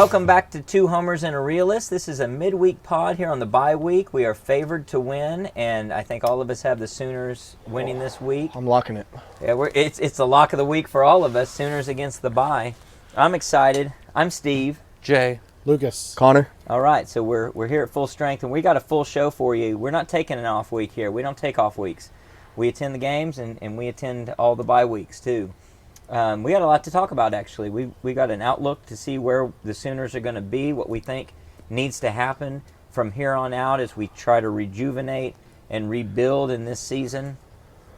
Welcome back to Two Homers and a Realist. This is a midweek pod here on the bye week. We are favored to win, and I think all of us have the Sooners winning this week. I'm locking it. Yeah, it's the lock of the week for all of us, Sooners against the bye. I'm excited. I'm Steve. Jay. Lucas. Connor. All right, so we're here at full strength, and we got a full show for you. We're not taking an off week here. We don't take off weeks. We attend the games, and we attend all the bye weeks, too. We got a lot to talk about, actually. We got an outlook to see where the Sooners are going to be, what we think needs to happen from here on out as we try to rejuvenate and rebuild in this season.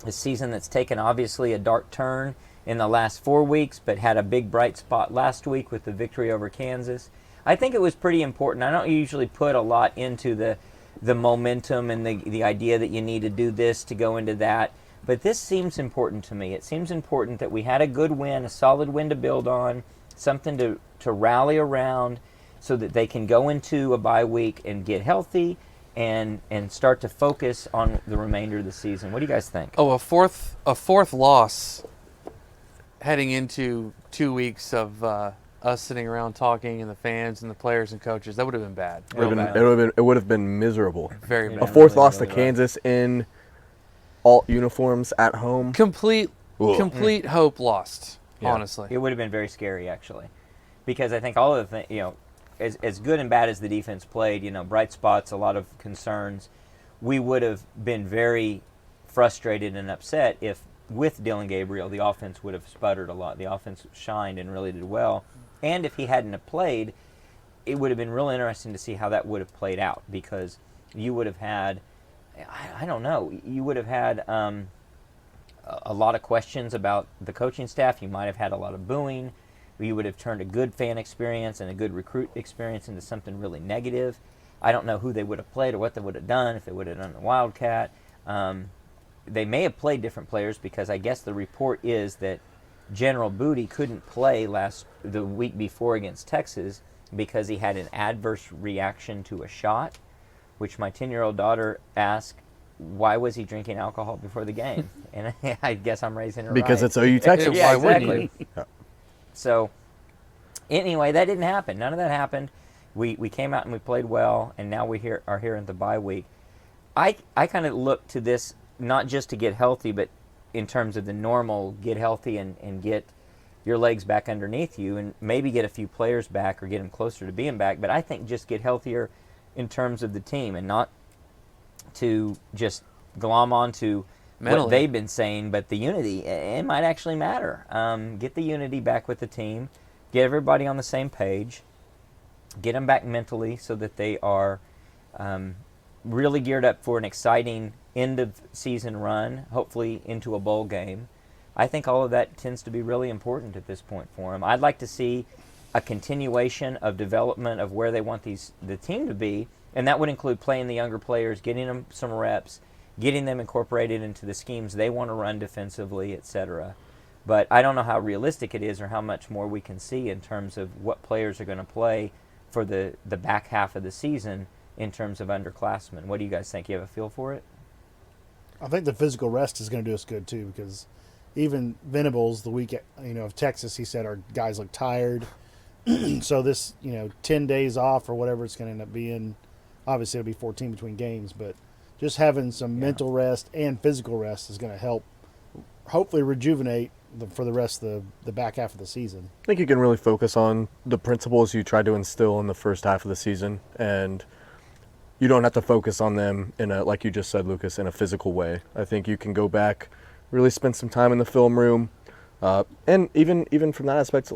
A season that's taken, obviously, a dark turn in the last 4 weeks, but had a big bright spot last week with the victory over Kansas. I think it was pretty important. I don't usually put a lot into the momentum and the idea that you need to do this to go into that. But this seems important to me. It seems important that we had a good win, a solid win to build on, something to rally around so that they can go into a bye week and get healthy and start to focus on the remainder of the season. What do you guys think? Oh, a fourth loss heading into 2 weeks of us sitting around talking and the fans and the players and coaches. That would have been bad. It would have been miserable. Very bad. A fourth loss to Kansas in alt uniforms at home. Complete hope lost, Yeah. honestly. It would have been very scary, actually, because I think all of the things, as good and bad as the defense played, bright spots, a lot of concerns, we would have been very frustrated and upset if, with Dylan Gabriel, the offense would have sputtered a lot. The offense shined and really did well. And if he hadn't have played, it would have been real interesting to see how that would have played out, because you would have had, I don't know, you would have had a lot of questions about the coaching staff. You might have had a lot of booing. You would have turned a good fan experience and a good recruit experience into something really negative. I don't know who they would have played or what they would have done if they would have done the Wildcat. They may have played different players, because I guess the report is that General Booty couldn't play the week before against Texas because he had an adverse reaction to a shot, which my 10-year-old daughter asked, why was he drinking alcohol before the game? And I guess I'm raising her Because right. it's OU Texas. Yeah, Why wouldn't exactly. So, anyway, that didn't happen. None of that happened. We came out and we played well, and now we are here in the bye week. I kind of look to this not just to get healthy, but in terms of the normal get healthy and get your legs back underneath you and maybe get a few players back or get them closer to being back. But I think just get healthier in terms of the team and not to just glom onto what they've been saying, but the unity, it might actually matter. Get the unity back with the team, get everybody on the same page, get them back mentally so that they are really geared up for an exciting end-of-season run, hopefully into a bowl game. I think all of that tends to be really important at this point for them. I'd like to see a continuation of development of where they want the team to be, and that would include playing the younger players, getting them some reps, getting them incorporated into the schemes they want to run defensively, etc. But I don't know how realistic it is or how much more we can see in terms of what players are going to play for the back half of the season in terms of underclassmen. What do you guys think? You have a feel for it? I think the physical rest is going to do us good, too, because even Venables, the week of Texas, he said our guys look tired. So this, 10 days off or whatever it's going to end up being, obviously it'll be 14 between games, but just having some mental rest and physical rest is going to help hopefully rejuvenate for the rest of the back half of the season. I think you can really focus on the principles you tried to instill in the first half of the season, and you don't have to focus on them in a, like you just said, Lucas, in a physical way. I think you can go back, really spend some time in the film room, and even from that aspect,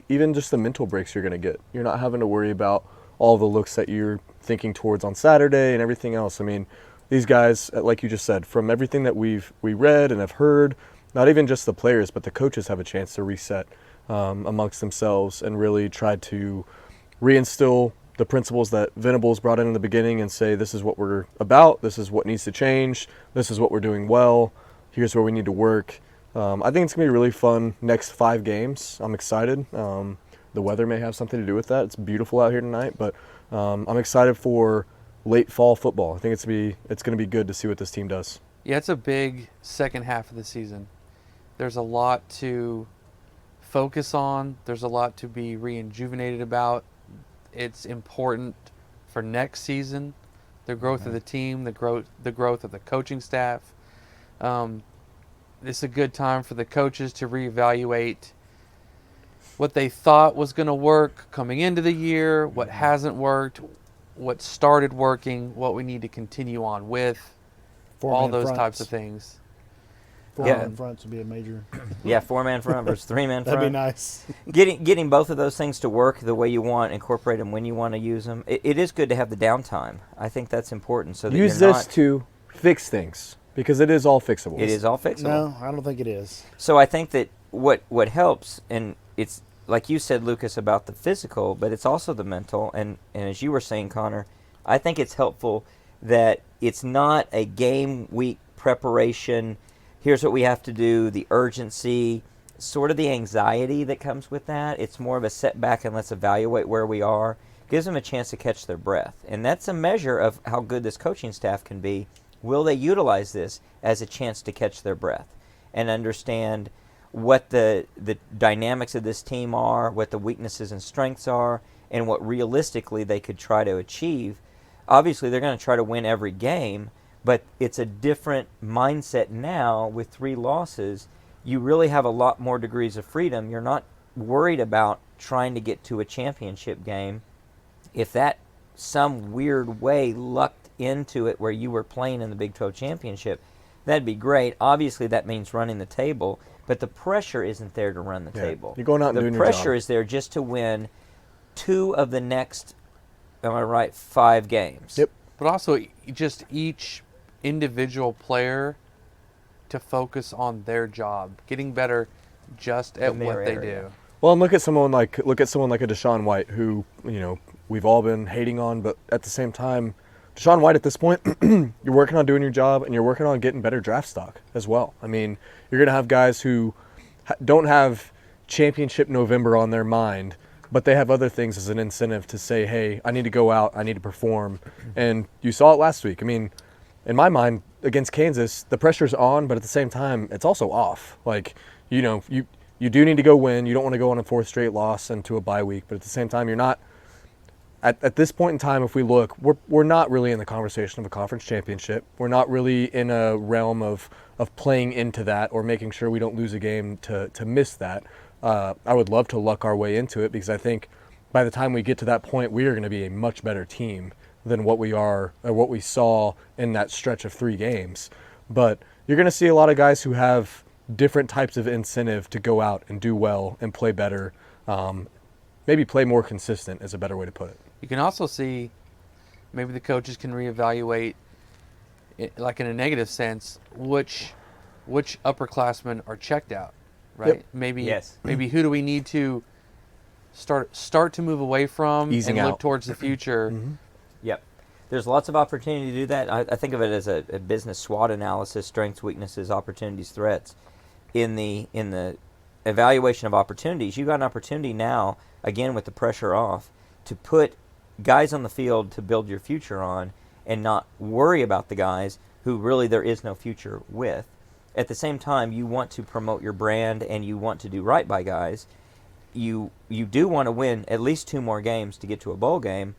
even just the mental breaks you're going to get. You're not having to worry about all the looks that you're thinking towards on Saturday and everything else. I mean, these guys, like you just said, from everything that we read and have heard, not even just the players, but the coaches have a chance to reset amongst themselves and really try to reinstill the principles that Venables brought in the beginning and say, this is what we're about, this is what needs to change, this is what we're doing well, here's where we need to work. I think it's going to be really fun next 5 games. I'm excited. The weather may have something to do with that. It's beautiful out here tonight, but I'm excited for late fall football. I think it's going to be good to see what this team does. Yeah, it's a big second half of the season. There's a lot to focus on. There's a lot to be rejuvenated about. it's important for next season, the growth of the team, the growth of the coaching staff. It's a good time for the coaches to reevaluate what they thought was going to work coming into the year, what hasn't worked, what started working, what we need to continue on with, all those types of things. Four-man fronts would be a major. Yeah, 4-man front versus 3-man front. That'd be nice. Getting both of those things to work the way you want, incorporate them when you want to use them. It is good to have the downtime. I think that's important. So that Use you're this not, to fix things because it is all fixable. It is all fixable. No, I don't think it is. So I think that what helps, and it's like you said, Lucas, about the physical, but it's also the mental. And as you were saying, Connor, I think it's helpful that it's not a game week preparation. Here's what we have to do, the urgency, sort of the anxiety that comes with that. It's more of a setback and let's evaluate where we are. Gives them a chance to catch their breath. And that's a measure of how good this coaching staff can be. Will they utilize this as a chance to catch their breath and understand what the dynamics of this team are, what the weaknesses and strengths are, and what realistically they could try to achieve? Obviously, they're going to try to win every game, but it's a different mindset now with 3 losses. You really have a lot more degrees of freedom. You're not worried about trying to get to a championship game. If that some weird way lucked into it where you were playing in the Big 12 championship, that'd be great. Obviously, that means running the table, but the pressure isn't there to run the table. You're going out and doing the your job. pressure is there just to win 2 of the next, am I right, 5 games. Yep. But also just each individual player to focus on their job, getting better just at In their what they area. do. Well, and look at someone like a Deshaun White, who we've all been hating on, but at the same time, Deshaun White at this point, you're working on doing your job and you're working on getting better draft stock as well. I mean, you're going to have guys who don't have championship November on their mind, but they have other things as an incentive to say, hey, I need to go out, I need to perform. And you saw it last week. I mean, in my mind, against Kansas, the pressure's on, but at the same time, it's also off. Like, you do need to go win. You don't want to go on a 4th straight loss into a bye week, but at the same time, you're not. At this point in time, if we look, we're not really in the conversation of a conference championship. We're not really in a realm of playing into that or making sure we don't lose a game to miss that. I would love to luck our way into it because I think by the time we get to that point, we are going to be a much better team than what we are or what we saw in that stretch of 3 games. But you're going to see a lot of guys who have different types of incentive to go out and do well and play better. Maybe play more consistent is a better way to put it. You can also see maybe the coaches can reevaluate, like in a negative sense, which upperclassmen are checked out, right? Yep. Maybe who do we need to start to move away from Easing and look out. towards the future. Mm-hmm. Yep. There's lots of opportunity to do that. I think of it as a business SWOT analysis: strengths, weaknesses, opportunities, threats. In the evaluation of opportunities, you've got an opportunity now, again with the pressure off, to put guys on the field to build your future on and not worry about the guys who really there is no future with. At the same time, you want to promote your brand and you want to do right by guys. You do want to win at least 2 more games to get to a bowl game.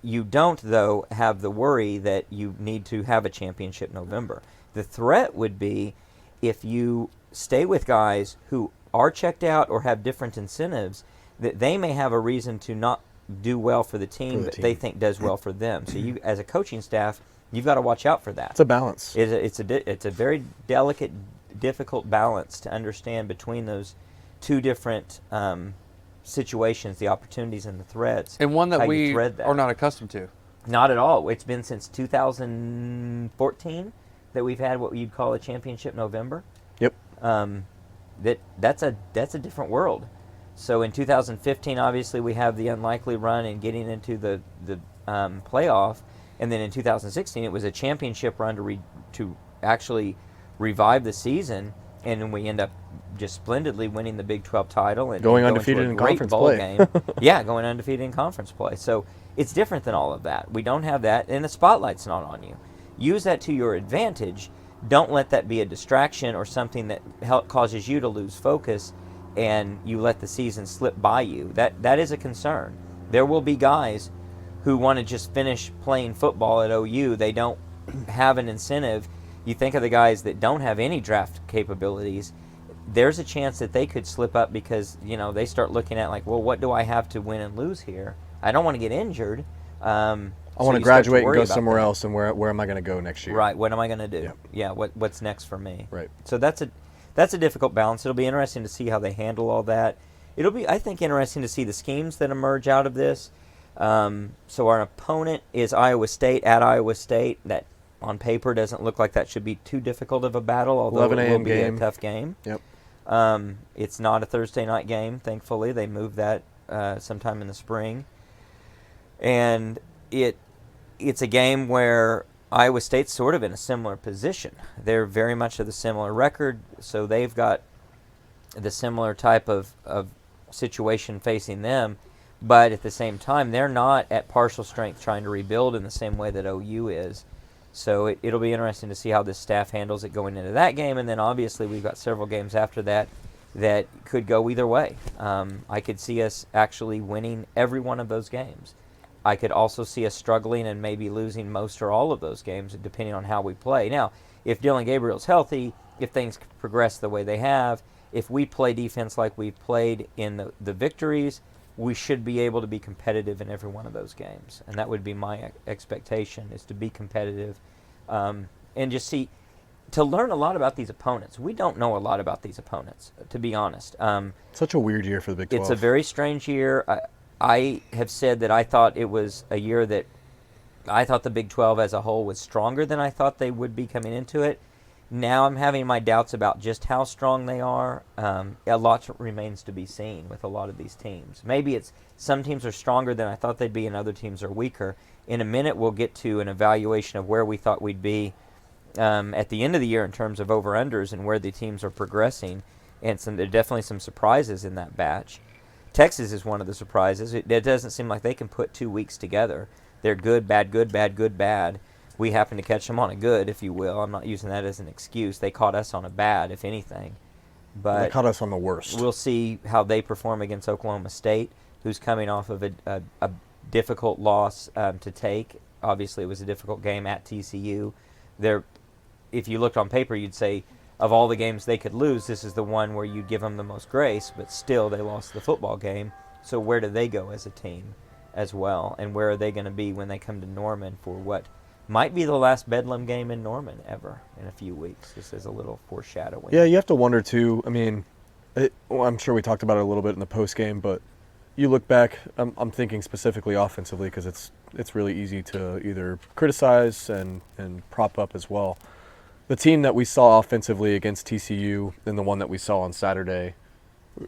You don't, though, have the worry that you need to have a championship November. The threat would be if you stay with guys who are checked out or have different incentives, that they may have a reason to not do well for the team that they think does well for them. So you, as a coaching staff, you've got to watch out for that. It's a balance. It's a very delicate, difficult balance to understand between those 2 different situations, the opportunities and the threats. And one how that you we thread that. are not accustomed to. Not at all. It's been since 2014 that we've had what you'd call a championship November. Yep. That's a different world. So in 2015, obviously, we have the unlikely run in getting into the playoff, and then in 2016, it was a championship run to actually revive the season, and then we end up just splendidly winning the Big 12 title and Going to undefeated a in great conference bowl play. game. Yeah, going undefeated in conference play. So it's different than all of that. We don't have that, and the spotlight's not on you. Use that to your advantage. Don't let that be a distraction or something that causes you to lose focus and you let the season slip by you. That is a concern. There will be guys who want to just finish playing football at OU. They don't have an incentive. You think of the guys that don't have any draft capabilities. There's a chance that they could slip up because, they start looking at like, well, what do I have to win and lose here? I don't want to get injured. I want to graduate and go somewhere else, and where am I going to go next year? Right. What am I going to do? Yep. Yeah. What's next for me? Right. So that's a difficult balance. It'll be interesting to see how they handle all that. It'll be, I think, interesting to see the schemes that emerge out of this. So our opponent is Iowa State at Iowa State. That on paper doesn't look like that should be too difficult of a battle, although 11 it will a.m. be game. a tough game. Yep. It's not a Thursday night game, thankfully. They moved that sometime in the spring. And it's a game where Iowa State's sort of in a similar position. They're very much of the similar record, so they've got the similar type of situation facing them. But at the same time, they're not at partial strength trying to rebuild in the same way that OU is. So it'll be interesting to see how this staff handles it going into that game. And then obviously we've got several games after that that could go either way. I could see us actually winning every one of those games. I could also see us struggling and maybe losing most or all of those games, depending on how we play. Now, if Dylan Gabriel's healthy, if things progress the way they have, if we play defense like we've played in the victories, we should be able to be competitive in every one of those games. And that would be my expectation, is to be competitive and just to learn a lot about these opponents. We don't know a lot about these opponents, to be honest. Such a weird year for the Big 12. It's a very strange year. I have said that I thought it was a year that I thought the Big 12 as a whole was stronger than I thought they would be coming into it. Now I'm having my doubts about just how strong they are. A lot remains to be seen with a lot of these teams. Maybe it's some teams are stronger than I thought they'd be and other teams are weaker. In a minute we'll get to an evaluation of where we thought we'd be at the end of the year in terms of over-unders and where the teams are progressing. And there are definitely some surprises in that batch. Texas is one of the surprises. It doesn't seem like they can put 2 weeks together. They're good, bad, good, bad, good, bad. We happen to catch them on a good, if you will. I'm not using that as an excuse. They caught us on a bad, if anything. But they caught us on the worst. We'll see how they perform against Oklahoma State, who's coming off of a difficult loss to take. Obviously, it was a difficult game at TCU. If you looked on paper, you'd say, of all the games they could lose, this is the one where you'd give them the most grace, but still they lost the football game. So where do they go as a team as well? And where are they going to be when they come to Norman for what might be the last Bedlam game in Norman ever in a few weeks? This is a little foreshadowing. Yeah, you have to wonder, too. I mean, I'm sure we talked about it a little bit in the postgame, but you look back, I'm thinking specifically offensively because it's really easy to either criticize and prop up as well. The team that we saw offensively against TCU and the one that we saw on Saturday,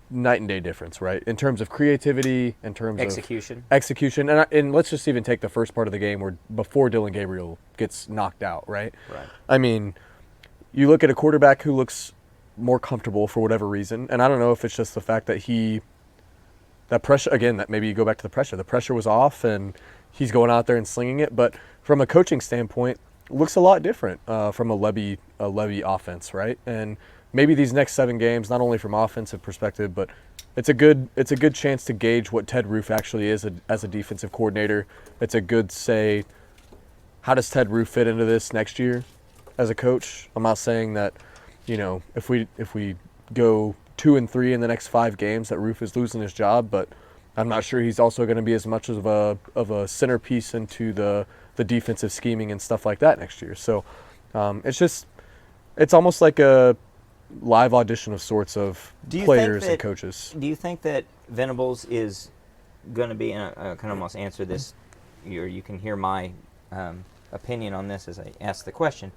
night and day difference, right? In terms of creativity, in terms Execution. of execution. And let's just even take the first part of the game where before Dylan Gabriel gets knocked out, right? Right. I mean, you look at a quarterback who looks more comfortable for whatever reason, and I don't know if it's just the fact that that pressure, again, that maybe you go back to the pressure was off and he's going out there and slinging it, but from a coaching standpoint, looks a lot different from a Levy offense, right? And maybe these next 7 games, not only from offensive perspective, but it's a good chance to gauge what Ted Roof actually is as a defensive coordinator. It's a good say, how does Ted Roof fit into this next year as a coach? I'm not saying that, if we go 2-3 in the next 5 games that Roof is losing his job, but I'm not sure he's also going to be as much of a centerpiece into the defensive scheming and stuff like that next year. So it's almost like a live audition of sorts of players and coaches. Do you think that Venables is going to be, and I can almost answer this, or you can hear my opinion on this as I ask the question.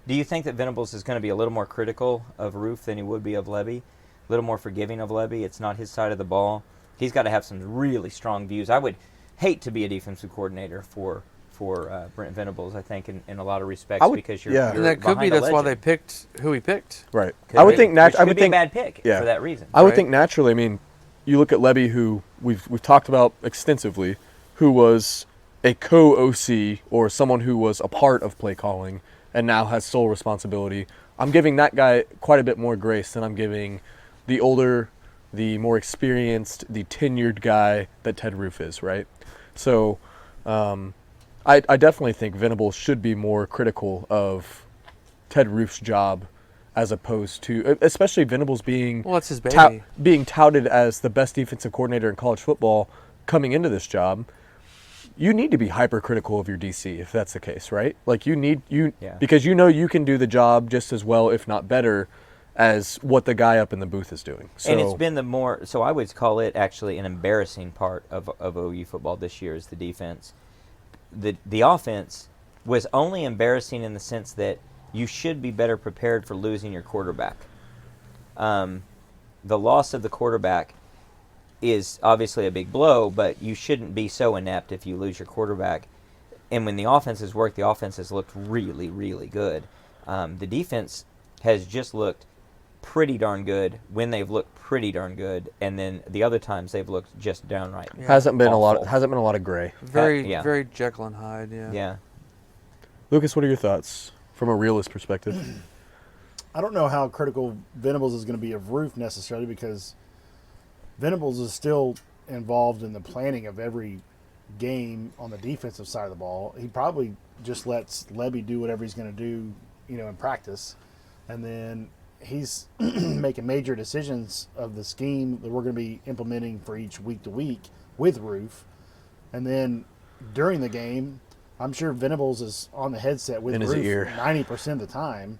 Do you think that Venables is going to be a little more critical of Roof than he would be of Levy? A little more forgiving of Levy? It's not his side of the ball. He's got to have some really strong views. I would hate to be a defensive coordinator for Brent Venables, I think, in a lot of respects, because you're and that could be that's why they picked who he picked. Right. I would think be a bad pick for that reason. I would think naturally. I mean, you look at Levy, who we've talked about extensively, who was a co-OC or someone who was a part of play calling and now has sole responsibility. I'm giving that guy quite a bit more grace than I'm giving the older, the more experienced, the tenured guy that Ted Roof is, right? So I definitely think Venables should be more critical of Ted Roof's job as opposed to, especially Venables being Well, it's his baby. being touted as the best defensive coordinator in college football coming into this job. You need to be hypercritical of your DC if that's the case, right? Like because you can do the job just as well, if not better, as what the guy up in the booth is doing. So, and it's been so I would call it actually an embarrassing part of OU football this year is the defense. The offense was only embarrassing in the sense that you should be better prepared for losing your quarterback. The loss of the quarterback is obviously a big blow, but you shouldn't be so inept if you lose your quarterback. And when the offense has worked, the offense has looked really, really good. The defense has just looked pretty darn good when they've looked pretty darn good, and then the other times they've looked just downright hasn't been awful. a lot of gray. Very Jekyll and Hyde. Yeah. Lucas, what are your thoughts from a realist perspective? I don't know how critical Venables is going to be of Roof necessarily, because Venables is still involved in the planning of every game on the defensive side of the ball. He probably just lets Lebby do whatever he's going to do, in practice. And then he's making major decisions of the scheme that we're going to be implementing for each week to week with Roof. And then during the game, I'm sure Venables is on the headset with Roof 90% of the time,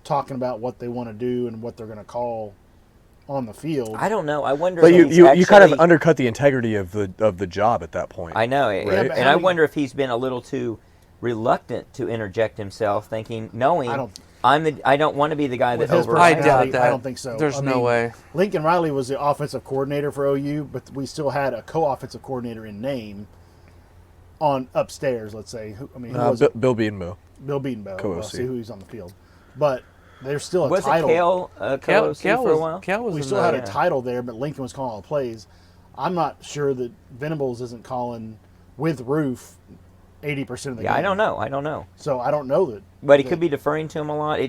talking about what they want to do and what they're going to call on the field. I don't know. I wonder. But if you kind of undercut the integrity of the job at that point. I know, right? and I wonder if he's been a little too reluctant to interject himself, knowing I don't want to be the guy that over. I doubt that. I don't think so. There's no way. Lincoln Riley was the offensive coordinator for OU, but we still had a co-offensive coordinator in name on upstairs. Let's say, who was it? Bill Beatonbow. Bill Beatonbow. Co-OC. We'll see who he's on the field, but there's still a Was title. it Kale for a while? Kale was We still had a title there, but Lincoln was calling all the plays. I'm not sure that Venables isn't calling with Roof 80% of the game. I don't know. So I don't know that. But he could be deferring to him a lot.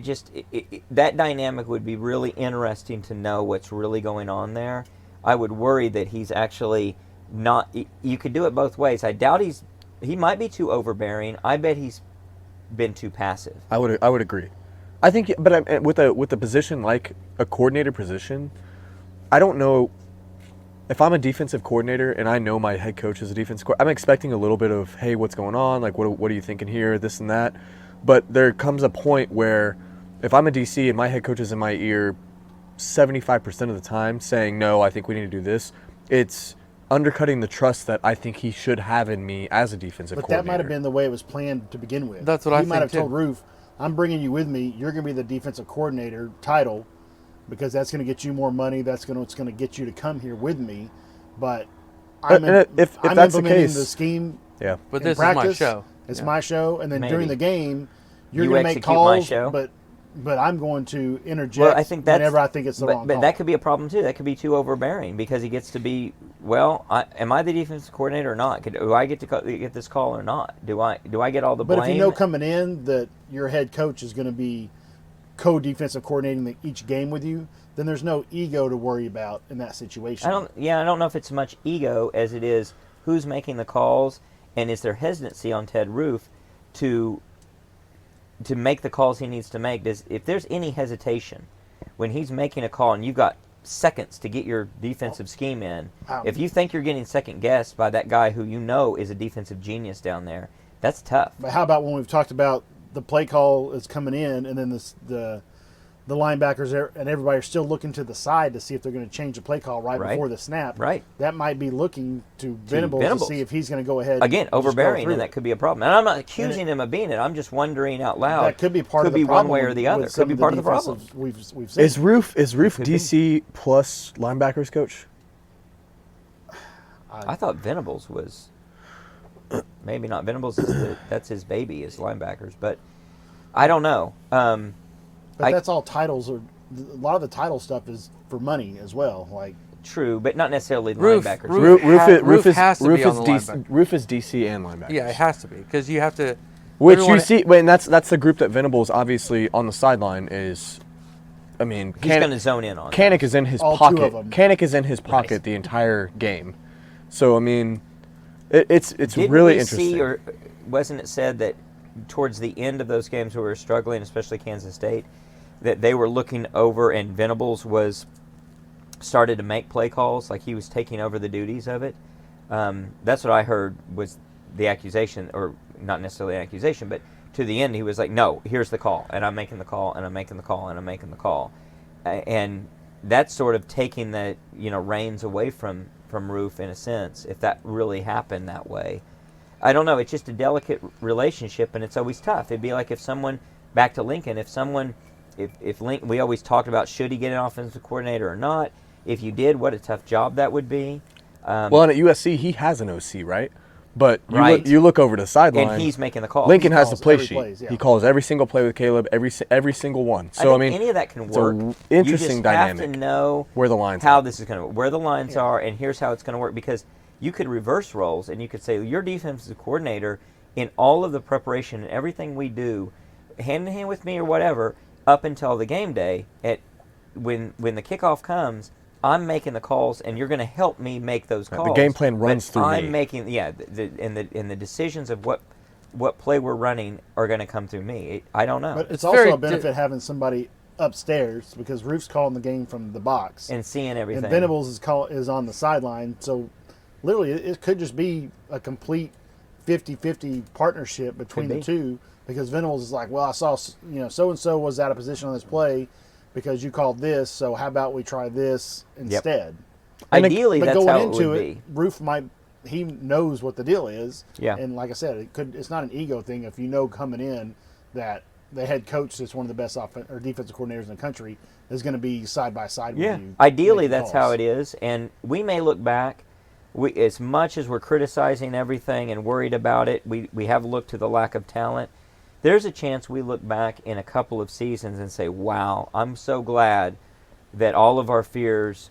That dynamic would be really interesting to know what's really going on there. I would worry that he's actually not. You could do it both ways. I doubt he might be too overbearing. I bet he's been too passive. I would agree. I think, but with a position like a coordinator position, I don't know if I'm a defensive coordinator and I know my head coach is a defensive coordinator. I'm expecting a little bit of, hey, what's going on? Like, what are you thinking here? This and that. But there comes a point where if I'm a DC and my head coach is in my ear 75% of the time saying, no, I think we need to do this, it's undercutting the trust that I think he should have in me as a defensive coordinator. But that might have been the way it was planned to begin with. That's what I think, He might have too. told Roof, I'm bringing you with me. You're going to be the defensive coordinator title because that's going to get you more money. That's going to get you to come here with me. But I'm if that's the implementing case, the scheme. Yeah. But in this practice. is my show. It's my show, and then Maybe. during the game, you're You going to make execute my calls. show. But I'm going to interject Well, I think whenever I think it's the wrong But call. that could be a problem too. That could be too overbearing because he gets to be. Well, am I the defensive coordinator or not? Do I get to get this call or not? Do I get all the blame? But if you know coming in that your head coach is going to be co-defensive coordinating each game with you, then there's no ego to worry about in that situation. I don't know if it's much ego as it is who's making the calls, and is there hesitancy on Ted Roof to make the calls he needs to make. If there's any hesitation when he's making a call and you've got seconds to get your defensive scheme in, if you think you're getting second guessed by that guy who you know is a defensive genius down there, that's tough. But how about when we've talked about the play call is coming in, and then the linebackers and everybody are still looking to the side to see if they're going to change the play call right before the snap. Right. That might be looking to Venables to see if he's going to go ahead. Again, and just go overbearing, through and it. that could be a problem. And I'm not accusing him of being it. I'm just wondering out loud. That could be part of the Could be problem. one way or the other. with some Could be part of the defensive problem. We've seen. Is Roof DC plus linebackers coach? I thought Venables was. Maybe not. Venables that's his baby, is linebackers. But I don't know. But that's all titles. A lot of the title stuff is for money as well. Like True, but not necessarily the Roof- linebackers. Roof has to be on the linebacker. Roof is DC and linebackers. Yeah, it has to be because you have to. Which everyone- you see, and that's the group that Venables obviously on the sideline is I mean, He's going to zone in on Kanik is in his All two of pocket. them. Kanik is in his pocket Right. the entire game. So I mean, it's Didn't really we interesting. see, or wasn't it said that towards the end of those games where we were struggling, especially Kansas State, that they were looking over and Venables was started to make play calls, like he was taking over the duties of it. That's what I heard was the accusation, or not necessarily an accusation, but to the end he was like, no, here's the call, and I'm making the call, and I'm making the call, and I'm making the call. And that's sort of taking the reins away from Roof in a sense, if that really happened that way. I don't know. It's just a delicate relationship, and it's always tough. It'd be like if someone, back to Lincoln, if Lincoln, we always talked about should he get an offensive coordinator or not. If you did, what a tough job that would be. Well, and at USC, he has an OC, right? But Right. you look over to the sideline. And he's making the call. Lincoln has the calls play every sheet. plays, yeah. He calls every single play with Caleb, every single one. I So I think mean, any of that can it's a work. interesting you just dynamic have to know where the lines how are. this is going to work, where the lines are, and here's how it's going to work. Because you could reverse roles, and you could say your defensive coordinator in all of the preparation and everything we do, hand in hand with me or whatever, up until the game day. When the kickoff comes, I'm making the calls, and you're going to help me make those Right, calls. the game plan runs But through I'm me. making and the decisions of what play we're running are going to come through me. I don't know. But it's very also a benefit having somebody upstairs because Roof's calling the game from the box. and seeing everything. And Venables is on the sideline. So literally, it could just be a complete 50-50 partnership between Could the be. two because Venables is like, well, I saw, so-and-so was out of position on this play because you called this, so how about we try this instead? Ideally, But that's going how it into would it, be. Roof he knows what the deal is. Yeah. And like I said, it's not an ego thing if you know coming in that the head coach that's one of the best or defensive coordinators in the country is going to be side by side with you. Ideally, making that's how calls. it is. And we may look back, as much as we're criticizing everything and worried about it, we have looked to the lack of talent. There's a chance we look back in a couple of seasons and say, wow, I'm so glad that all of our fears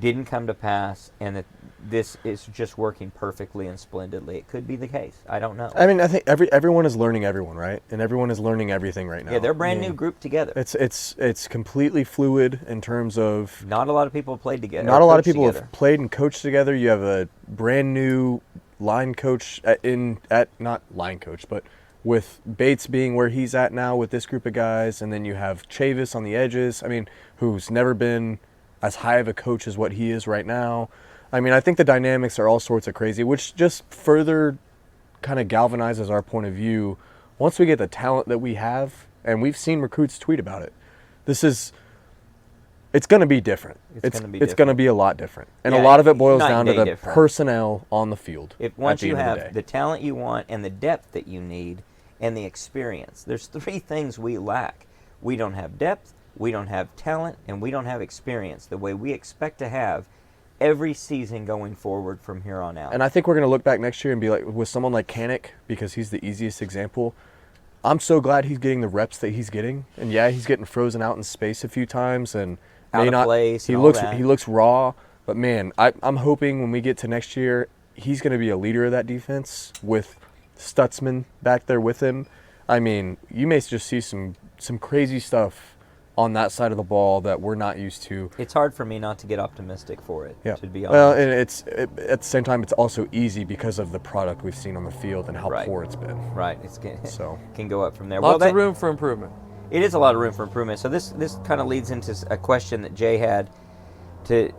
didn't come to pass and that this is just working perfectly and splendidly. It could be the case. I don't know. I mean, I think everyone is learning everyone, right? And everyone is learning everything right now. Yeah, they're a brand I mean, new group together. It's completely fluid in terms of Not a lot of people have played together. not or a lot of coached people together. have played and coached together. You have a brand new line coach not line coach, but with Bates being where he's at now with this group of guys, and then you have Chavis on the edges. I mean, who's never been as high of a coach as what he is right now. I mean, I think the dynamics are all sorts of crazy, which just further kind of galvanizes our point of view. Once we get the talent that we have, and we've seen recruits tweet about it, it's going to be different. It's gonna be It's going to be a lot different. And Yeah, a lot of it boils night down and to day the different. personnel on the field. If at once the you end of the have day. the talent you want and the depth that you need and the experience, there's three things we lack. We don't have depth, we don't have talent, and we don't have experience the way we expect to have every season going forward from here on out. And I think we're going to look back next year and be like, with someone like Kanik, because he's the easiest example, I'm so glad he's getting the reps that he's getting. And yeah, he's getting frozen out in space a few times and Out may of not. place He and all looks that. he looks raw, but man, I'm hoping when we get to next year, he's going to be a leader of that defense with Stutzman back there with him. I mean, you may just see some crazy stuff on that side of the ball that we're not used to. It's hard for me not to get optimistic for it, Yeah. to be honest. Well, and at the same time, it's also easy because of the product we've seen on the field and how Right. poor it's been. Right. So. Can go up from there. Lots well, of room for improvement. It is a lot of room for improvement. So this kind of leads into a question that Jay had. It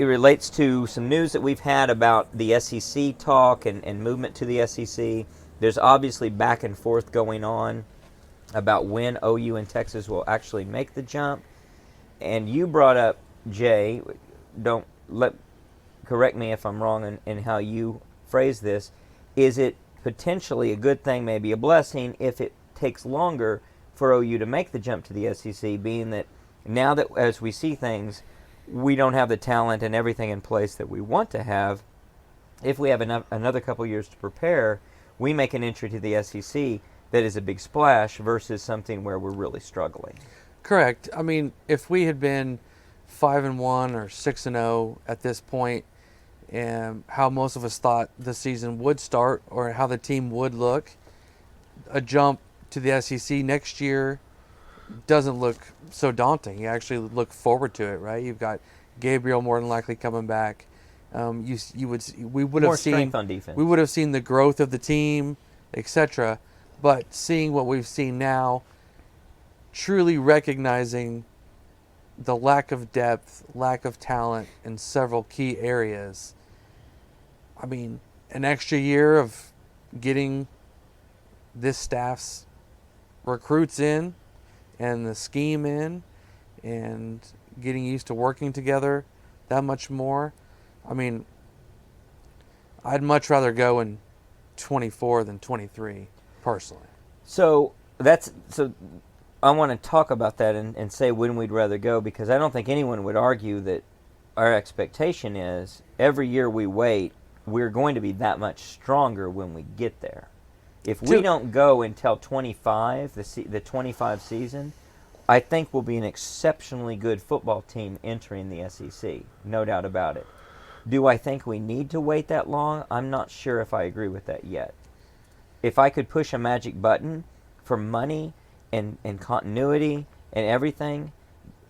relates to some news that we've had about the SEC talk and movement to the SEC. There's obviously back and forth going on about when OU and Texas will actually make the jump. And you brought up, Jay, correct me if I'm wrong in how you phrase this. Is it potentially a good thing, maybe a blessing, if it takes longer for OU to make the jump to the SEC, being that now that as we see things, we don't have the talent and everything in place that we want to have. If we have another couple years to prepare, we make an entry to the SEC that is a big splash versus something where we're really struggling. Correct. I mean, if we had been 5-1 or 6-0 at this point, and how most of us thought the season would start or how the team would look, a jump to the SEC next year doesn't look so daunting. You actually look forward to it, right? You've got Gabriel more than likely coming back. We would More have seen strength on defense. we would have seen the growth of the team, etc. But seeing what we've seen now, truly recognizing the lack of depth, lack of talent in several key areas. I mean, an extra year of getting this staff's recruits in and the scheme in and getting used to working together that much more. I mean, I'd much rather go in 24 than 23, personally. So I want to talk about that and say when we'd rather go, because I don't think anyone would argue that our expectation is every year we wait, we're going to be that much stronger when we get there. If we don't go until 25, the 25 season, I think we'll be an exceptionally good football team entering the SEC, no doubt about it. Do I think we need to wait that long? I'm not sure if I agree with that yet. If I could push a magic button for money and continuity and everything,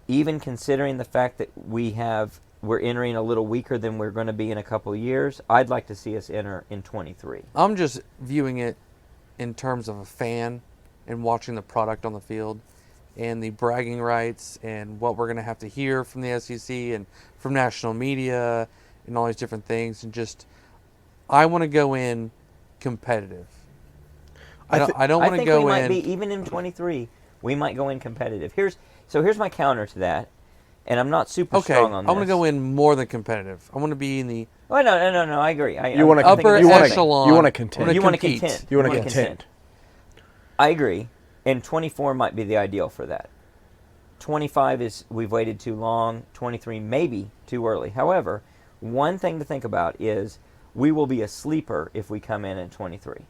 even considering the fact that we're entering a little weaker than we're going to be in a couple of years, I'd like to see us enter in 23. I'm just viewing it in terms of a fan and watching the product on the field and the bragging rights and what we're going to have to hear from the SEC and from national media and all these different things. And just, I want to go in competitive. I don't want to go we might in. be, even in 23, we might go in competitive. Here's my counter to that, and I'm not super strong on this. I want to go in more than competitive. I want to be in the Oh, no, I agree. You want to upper echelon. You want to contend. You want to compete. contend. You want to contend. I agree, and 24 might be the ideal for that. 25 is, we've waited too long. 23 maybe too early. However, one thing to think about is we will be a sleeper if we come in at 23.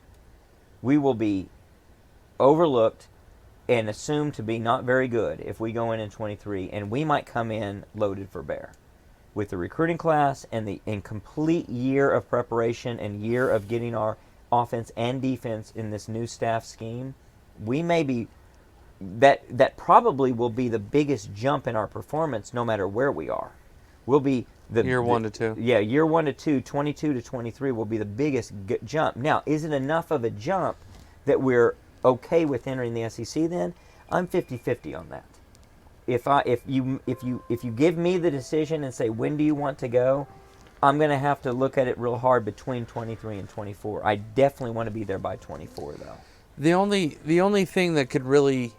We will be overlooked and assumed to be not very good if we go in 23, and we might come in loaded for bear. With the recruiting class and the incomplete year of preparation and year of getting our offense and defense in this new staff scheme, we may be that probably will be the biggest jump in our performance no matter where we are. We'll be year 1 to 2. Yeah, year 1 to 2, 22 to 23 will be the biggest jump. Now, is it enough of a jump that we're okay with entering the SEC then? I'm 50-50 on that. If you give me the decision and say, when do you want to go, I'm going to have to look at it real hard between 23 and 24. I definitely want to be there by 24, though. The only thing that could really,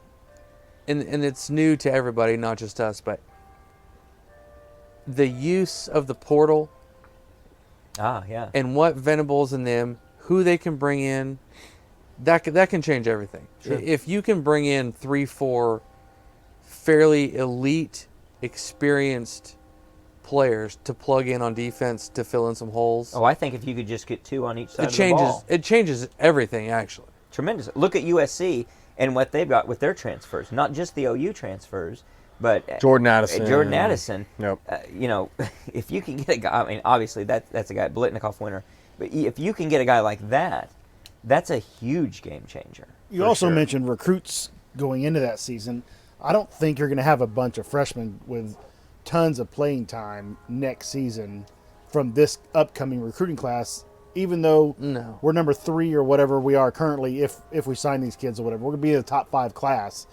and it's new to everybody, not just us, but the use of the portal. Yeah. And what Venables and them, who they can bring in, that can change everything. Sure. If you can bring in 3-4 fairly elite, experienced players to plug in on defense to fill in some holes. Oh, I think if you could just get 2 on each side of the ball. It changes everything, actually. Tremendous. Look at USC and what they've got with their transfers. Not just the OU transfers, but Jordan Addison. Jordan Addison. Yep. If you can get a guy, I mean, obviously that's a guy, Blitnikoff winner. But if you can get a guy like that, that's a huge game changer. You also mentioned recruits going into that season. I don't think you're going to have a bunch of freshmen with tons of playing time next season from this upcoming recruiting class, even though we're number 3 or whatever we are currently, if we sign these kids or whatever. We're going to be in the top 5 class.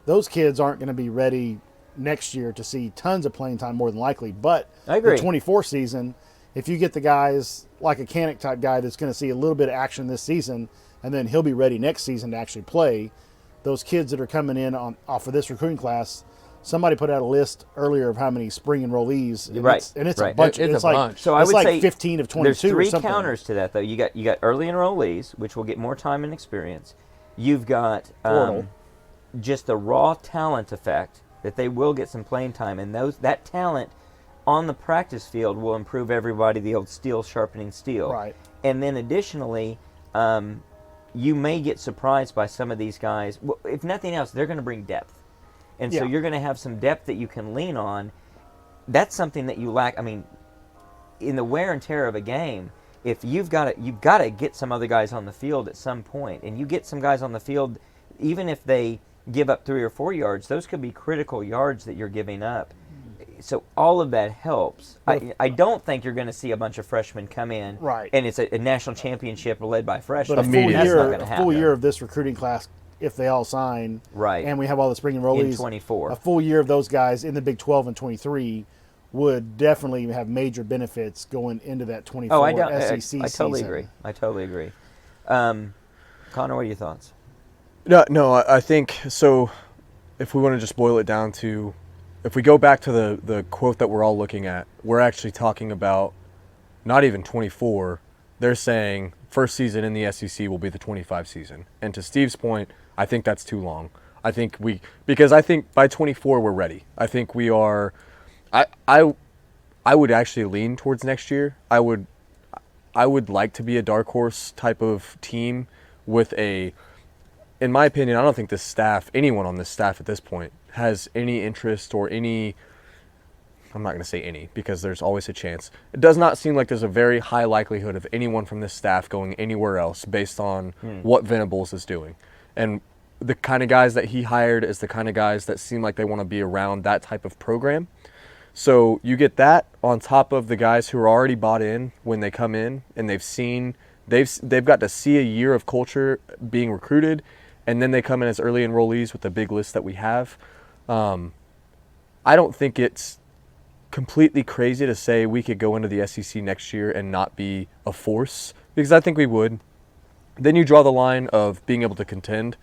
Those kids aren't going to be ready next year to see tons of playing time, more than likely. But I agree. the 24 season, if you get the guys like a Canick type guy that's going to see a little bit of action this season, and then he'll be ready next season to actually play, those kids that are coming in off of this recruiting class, somebody put out a list earlier of how many spring enrollees. And Right. It's Right. a bunch. It's a like, bunch. So I it's would like say 15 of 22 there's 3 or something. counters to that, though. You got early enrollees, which will get more time and experience. You've got Portal. just the raw talent effect that they will get some playing time, and that talent on the practice field will improve everybody. The old steel sharpening steel. Right. And then additionally, you may get surprised by some of these guys. Well, if nothing else, they're going to bring depth, and so Yeah. you're going to have some depth that you can lean on. That's something that you lack. I mean, in the wear and tear of a game, if you've got to get some other guys on the field at some point, and you get some guys on the field, even if they give up 3 or 4 yards, those could be critical yards that you're giving up. So all of that helps. I don't think you're going to see a bunch of freshmen come in, Right. and it's a national championship led by freshmen. But a full Immediately. That's not year, going to a happen. full year of this recruiting class, if they all sign, Right. and we have all the spring enrollees, In 24. a full year of those guys in the Big 12 and 23 would definitely have major benefits going into that 24 Oh, I don't. SEC I totally season. agree. I totally agree. Connor, what are your thoughts? No, I think so. If we want to just boil it down to, if we go back to the quote that we're all looking at, we're actually talking about not even 24. They're saying first season in the SEC will be the 25 season. And to Steve's point, I think that's too long. Because I think by 24 we're ready. I think we are. I would actually lean towards next year. I would like to be a dark horse type of team with a. In my opinion, I don't think this staff, anyone on this staff at this point, has any interest or any. I'm not going to say any because there's always a chance. It does not seem like there's a very high likelihood of anyone from this staff going anywhere else based on what Venables is doing. And the kind of guys that he hired is the kind of guys that seem like they want to be around that type of program. So you get that on top of the guys who are already bought in when they come in and they've got to see a year of culture being recruited, and then they come in as early enrollees with the big list that we have. I don't think it's completely crazy to say we could go into the SEC next year and not be a force, because I think we would. Then you draw the line of being able to contend.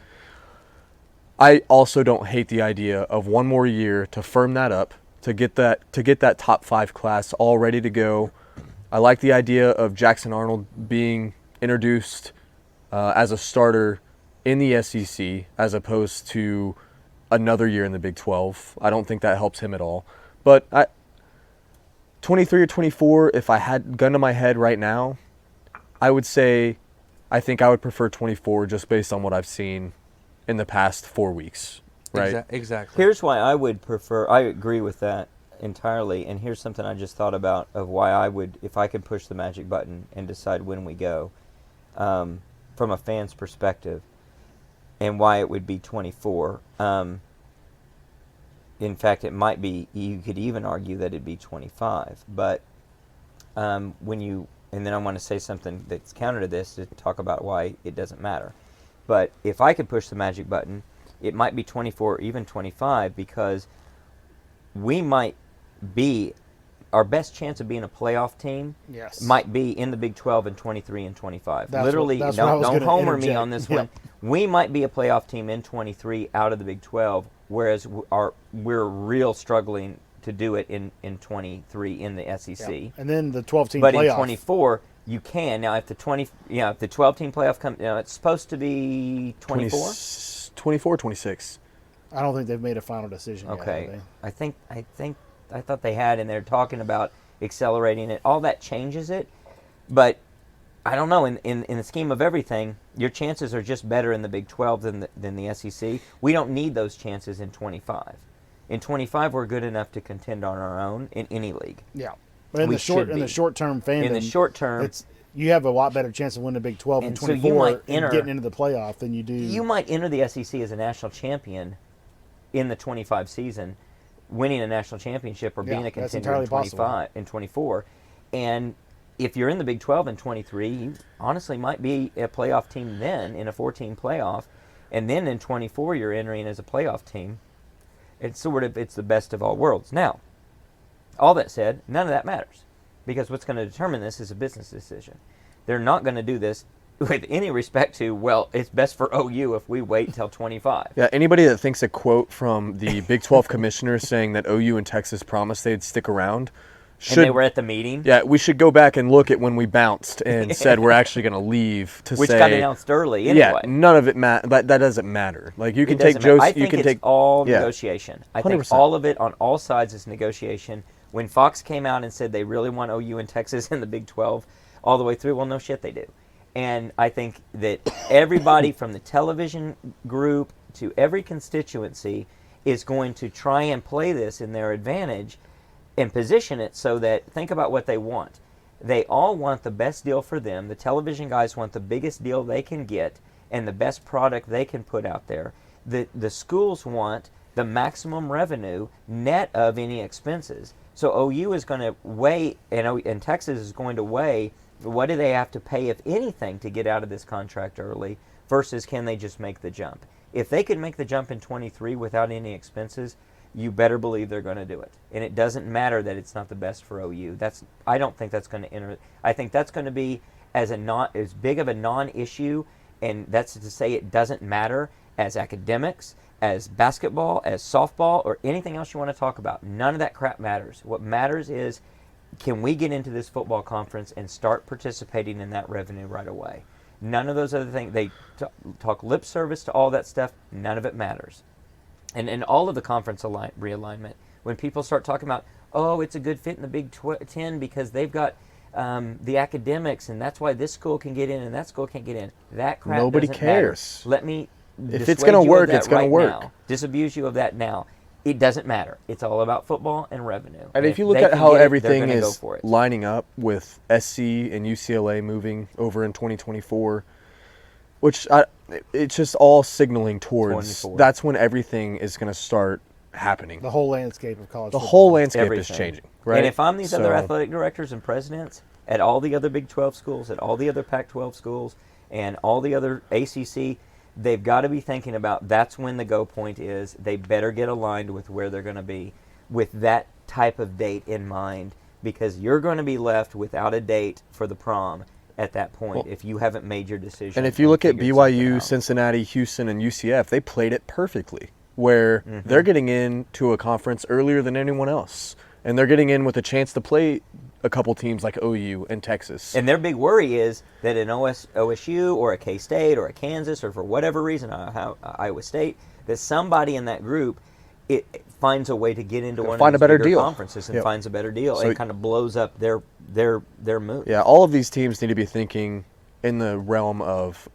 I also don't hate the idea of one more year to firm that up, to get that top 5 class all ready to go. I like the idea of Jackson Arnold being introduced as a starter in the SEC as opposed to another year in the Big 12. I don't think that helps him at all. But 23 or 24, if I had gun to my head right now, I would say I think I would prefer 24 just based on what I've seen in the past 4 weeks. Right? Exactly. Here's why I would prefer. I agree with that entirely. And here's something I just thought about of why I would, if I could push the magic button and decide when we go, from a fan's perspective, and why it would be 24. In fact, it might be, you could even argue that it'd be 25. But and then I want to say something that's counter to this to talk about why it doesn't matter. But if I could push the magic button, it might be 24 or even 25, because we might be, our best chance of being a playoff team Yes. might be in the Big 12 in 23 and 25. That's Literally, what I was don't gonna homer me interject. on this Yep. one. We might be a playoff team in 23 out of the Big 12, whereas we're real struggling to do it in 23 in the SEC. Yeah. And then the 12-team But playoff. in 24, you can. Now, if the 12-team playoff comes, it's supposed to be 24. 24, 26. I don't think they've made a final decision Okay, yet. have I thought they had, and they're talking about accelerating it. All that changes it, but I don't know. In the scheme of everything, your chances are just better in the Big 12 than the SEC. We don't need those chances in 25. In 25, we're good enough to contend on our own in any league. they? Yeah. But in We the short should be. term fandom, In the short term, you have a lot better chance of winning the Big 12 in And so 24 you might and enter- getting into the playoff than you do. you might enter the SEC as a national champion in the 25 season, winning a national championship or Yeah, being a that's contender in entirely possible. 25 and 24. And if you're in the Big 12 and 23, you honestly might be a playoff team then in a 14 playoff, and then in 24 you're entering as a playoff team. It's the best of all worlds. Now, all that said, none of that matters, because what's going to determine this is a business decision. They're not going to do this with any respect to, well, it's best for OU if we wait till 25. Yeah, anybody that thinks a quote from the Big 12 commissioner saying that OU and Texas promised they'd stick around And they were at the meeting, Yeah, we should go back and look at when we bounced and said we're actually going to leave to which say. got announced early anyway. Yeah, none of it that doesn't matter. Like you can It take doesn't matter. Joe. I You think can it's take all yeah. negotiation. I think 100%. all of it on all sides is negotiation. When Fox came out and said they really want OU and Texas in the Big 12 all the way through, well, no shit they do. And I think that everybody from the television group to every constituency is going to try and play this in their advantage and position it so that, think about what they want. They all want the best deal for them. The television guys want the biggest deal they can get and the best product they can put out there. The schools want the maximum revenue net of any expenses. So OU is going to weigh, and Texas is going to weigh, what do they have to pay, if anything, to get out of this contract early versus can they just make the jump? If they could make the jump in 23 without any expenses, you better believe they're going to do it. And it doesn't matter that it's not the best for OU. I don't think that's going to enter. I think that's going to be as big of a non-issue, and that's to say it doesn't matter as academics, as basketball, as softball, or anything else you want to talk about. None of that crap matters. What matters is, can we get into this football conference and start participating in that revenue right away? None of those other things. They talk lip service to all that stuff. None of it matters. And in all of the conference realignment, when people start talking about, oh, it's a good fit in the Big 10 because they've got the academics, and that's why this school can get in and that school can't get in. That crap Nobody doesn't cares. matter. Let me If it's going to work, it's going to work. now. Disabuse you of that now. It doesn't matter. It's all about football and revenue. And if you look they at can how get it, they're everything gonna go is for it. lining up with SC and UCLA moving over in 2024, which it's just all signaling towards 24. that's when everything is going to start happening. The whole landscape of college The football. whole landscape Everything. is changing, right? And if I'm these other So- athletic directors and presidents at all the other Big 12 schools, at all the other Pac-12 schools, and all the other ACC, they've got to be thinking about that's when the go point is. They better get aligned with where they're going to be with that type of date in mind, because you're going to be left without a date for the prom at that point if you haven't made your decision. And if you look at figured something BYU, out. Cincinnati, Houston, and UCF, they played it perfectly, where they're getting into a conference earlier than anyone else. And they're getting in with a chance to play a couple teams like OU and Texas. And their big worry is that an OSU or a K-State or a Kansas or for whatever reason Iowa State, that somebody in that group it finds a way to get into one find of a these better bigger deal. conferences and Yep. finds a better deal. So it kind of blows up their move. Yeah, all of these teams need to be thinking in the realm of,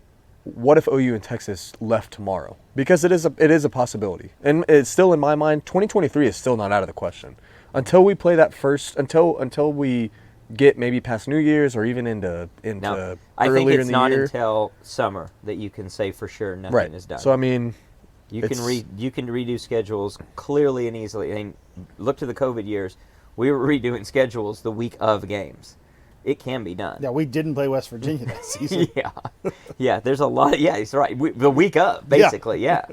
what if OU and Texas left tomorrow? Because it is a possibility. And it's still, in my mind, 2023 is still not out of the question. Until we play that first, until we get maybe past New Year's or even into Now, I earlier think it's in the not year. until summer that you can say for sure nothing Right. is done. So I mean, You can It's- you can redo schedules clearly and easily. I mean, look to the COVID years. We were redoing schedules the week of games. It can be done. Yeah, we didn't play West Virginia that season. yeah. There's a lot. Yeah, he's right. The week of, basically. Yeah.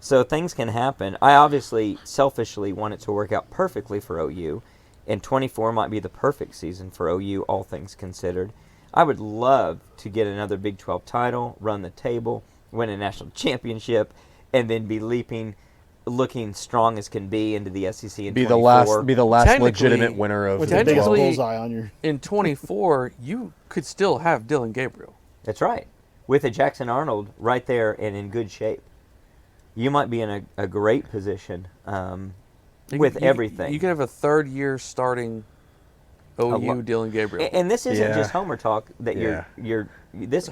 So things can happen. I obviously selfishly want it to work out perfectly for OU, and 24 might be the perfect season for OU, all things considered. I would love to get another Big 12 title, run the table, win a national championship, and then be looking strong as can be into the SEC in be 24. the last Technically- legitimate winner of With the the biggest Technically- bullseye on your. In 24, you could still have Dylan Gabriel. That's right. With a Jackson Arnold right there and in good shape. You might be in a great position with everything. You could have a third year starting OU lo- Dylan Gabriel. And this isn't Yeah. just Homer talk that Yeah. this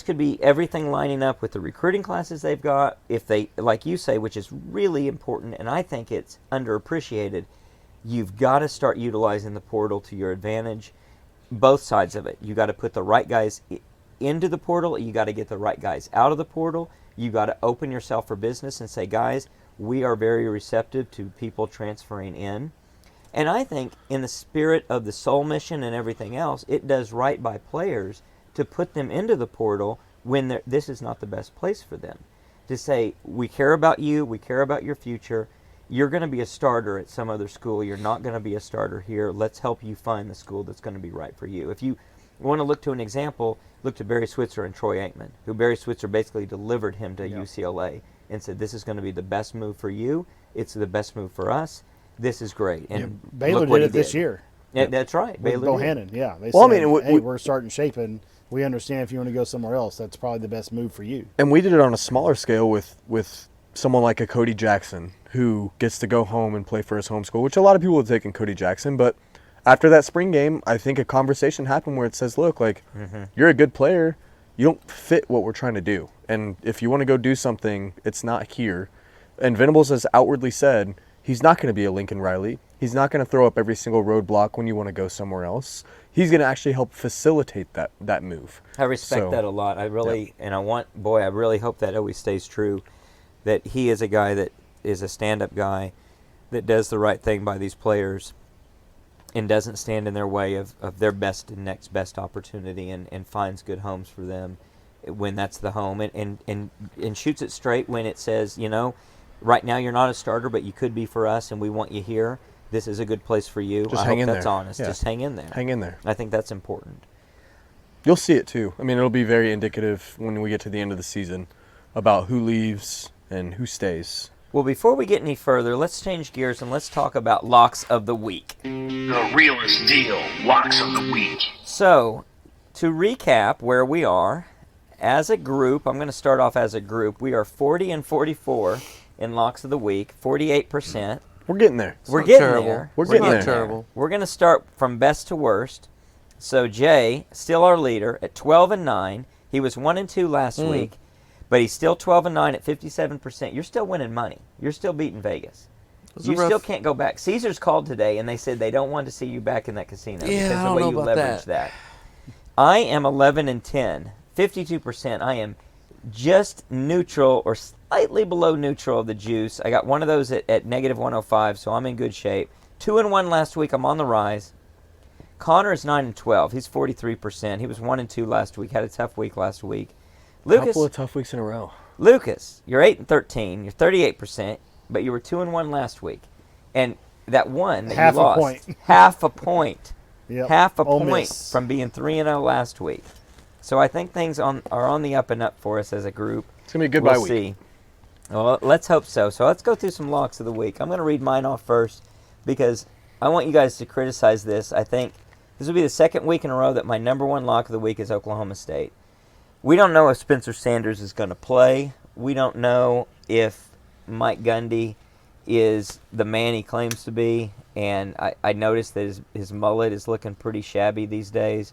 could be everything lining up with the recruiting classes they've got. If they, like you say, which is really important, and I think it's underappreciated, you've got to start utilizing the portal to your advantage. Both sides of it. You got to put the right guys into the portal. You got to get the right guys out of the portal. You got to open yourself for business and say, guys, we are very receptive to people transferring in. And I think in the spirit of the soul mission and everything else, it does right by players to put them into the portal when this is not the best place for them. To say, we care about you, we care about your future, you're going to be a starter at some other school, you're not going to be a starter here, let's help you find the school that's going to be right for you. If you want to look to an example, look to Barry Switzer and Troy Aikman, who Barry Switzer basically delivered him to UCLA and said, this is going to be the best move for you, it's the best move for us, this is great. And Baylor look what did he it this year. Yeah, that's right. With Baylor did. Bohannon, yeah. They Well, I said, mean, hey, we're starting shaping. We understand if you want to go somewhere else, that's probably the best move for you. And we did it on a smaller scale with someone like a Cody Jackson, who gets to go home and play for his home school, which a lot of people have taken Cody Jackson. But after that spring game, I think a conversation happened where it says, look, like, you're a good player. You don't fit what we're trying to do. And if you want to go do something, it's not here. And Venables has outwardly said he's not going to be a Lincoln Riley. He's not going to throw up every single roadblock when you want to go somewhere else. he's going to actually help facilitate that move. I respect that a lot. I really, and I really hope that always stays true, that he is a guy that is a stand-up guy that does the right thing by these players and doesn't stand in their way of their best and next best opportunity and finds good homes for them when that's the home and shoots it straight when it says, right now you're not a starter, but you could be for us and we want you here. This is a good place for you. Just I hang hope in that's there. honest. Yeah. Just hang in there. Hang in there. I think that's important. You'll see it too. I mean, it'll be very indicative when we get to the end of the season about who leaves and who stays. Well, before we get any further, let's change gears and let's talk about locks of the week. The realest deal, locks of the week. So, to recap where we are, as a group, I'm going to start off as a group. We are 40 and 44 in locks of the week, 48%. We're getting there. We're not getting terrible. there. We're getting there. Terrible. We're going to start from best to worst. So Jay, still our leader at 12 and 9. He was 1 and 2 last week, but he's still 12 and 9 at 57%. You're still winning money. You're still beating Vegas. You still can't go back. Caesars called today, and they said they don't want to see you back in that casino Yeah, because I the don't way know you about leverage that. that. I am 11 and 10, 52%. I am just neutral or slightly below neutral of the juice. I got one of those at negative 105, so I'm in good shape. 2 and 1 last week. I'm on the rise. Connor is 9 and 12. He's 43%. He was 1 and 2 last week. Had a tough week last week. A couple of tough weeks in a row. Lucas, you're 8 and 13. You're 38%, but you were 2 and 1 last week. And that one that Half you a lost, point. half a point. Yep. Half a Ole point Miss. from being 3 and 0 last week. So I think things are on the up and up for us as a group. It's going to be a good We'll bye week. see. Well, let's hope so. So let's go through some locks of the week. I'm going to read mine off first because I want you guys to criticize this. I think this will be the second week in a row that my number one lock of the week is Oklahoma State. We don't know if Spencer Sanders is going to play. We don't know if Mike Gundy is the man he claims to be. And I noticed that his mullet is looking pretty shabby these days.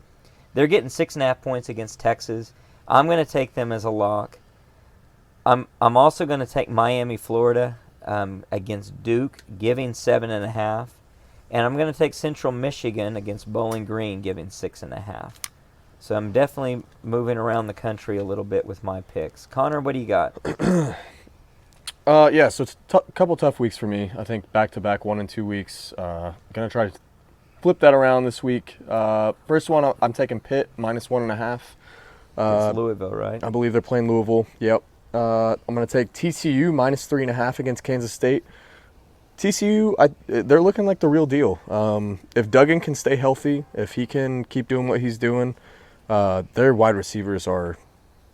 They're getting 6.5 points against Texas. I'm going to take them as a lock. I'm also going to take Miami, Florida against Duke, giving 7.5. And I'm going to take Central Michigan against Bowling Green, giving 6.5. So I'm definitely moving around the country a little bit with my picks. Connor, what do you got? Yeah, so it's a couple tough weeks for me. I think back-to-back 1 and 2 weeks. Going to try to flip that around this week. First one, I'm taking Pitt, -1.5. It's Louisville, right? I believe they're playing Louisville. Yep. I'm going to take TCU, -3.5 against Kansas State. TCU, they're looking like the real deal. If Duggan can stay healthy, if he can keep doing what he's doing, their wide receivers are,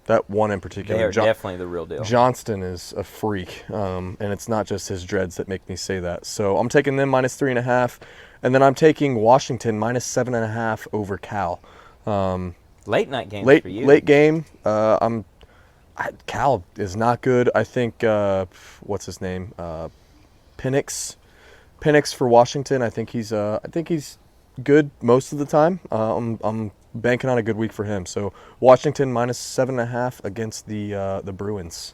that one in particular. They are definitely the real deal. Johnston is a freak, and it's not just his dreads that make me say that. So I'm taking them -3.5, and then I'm taking Washington -7.5 over Cal. Late night games Late for you. late game. Cal is not good. I think what's his name? Penix for Washington. I think he's good most of the time. I'm banking on a good week for him. So Washington -7.5 against the Bruins.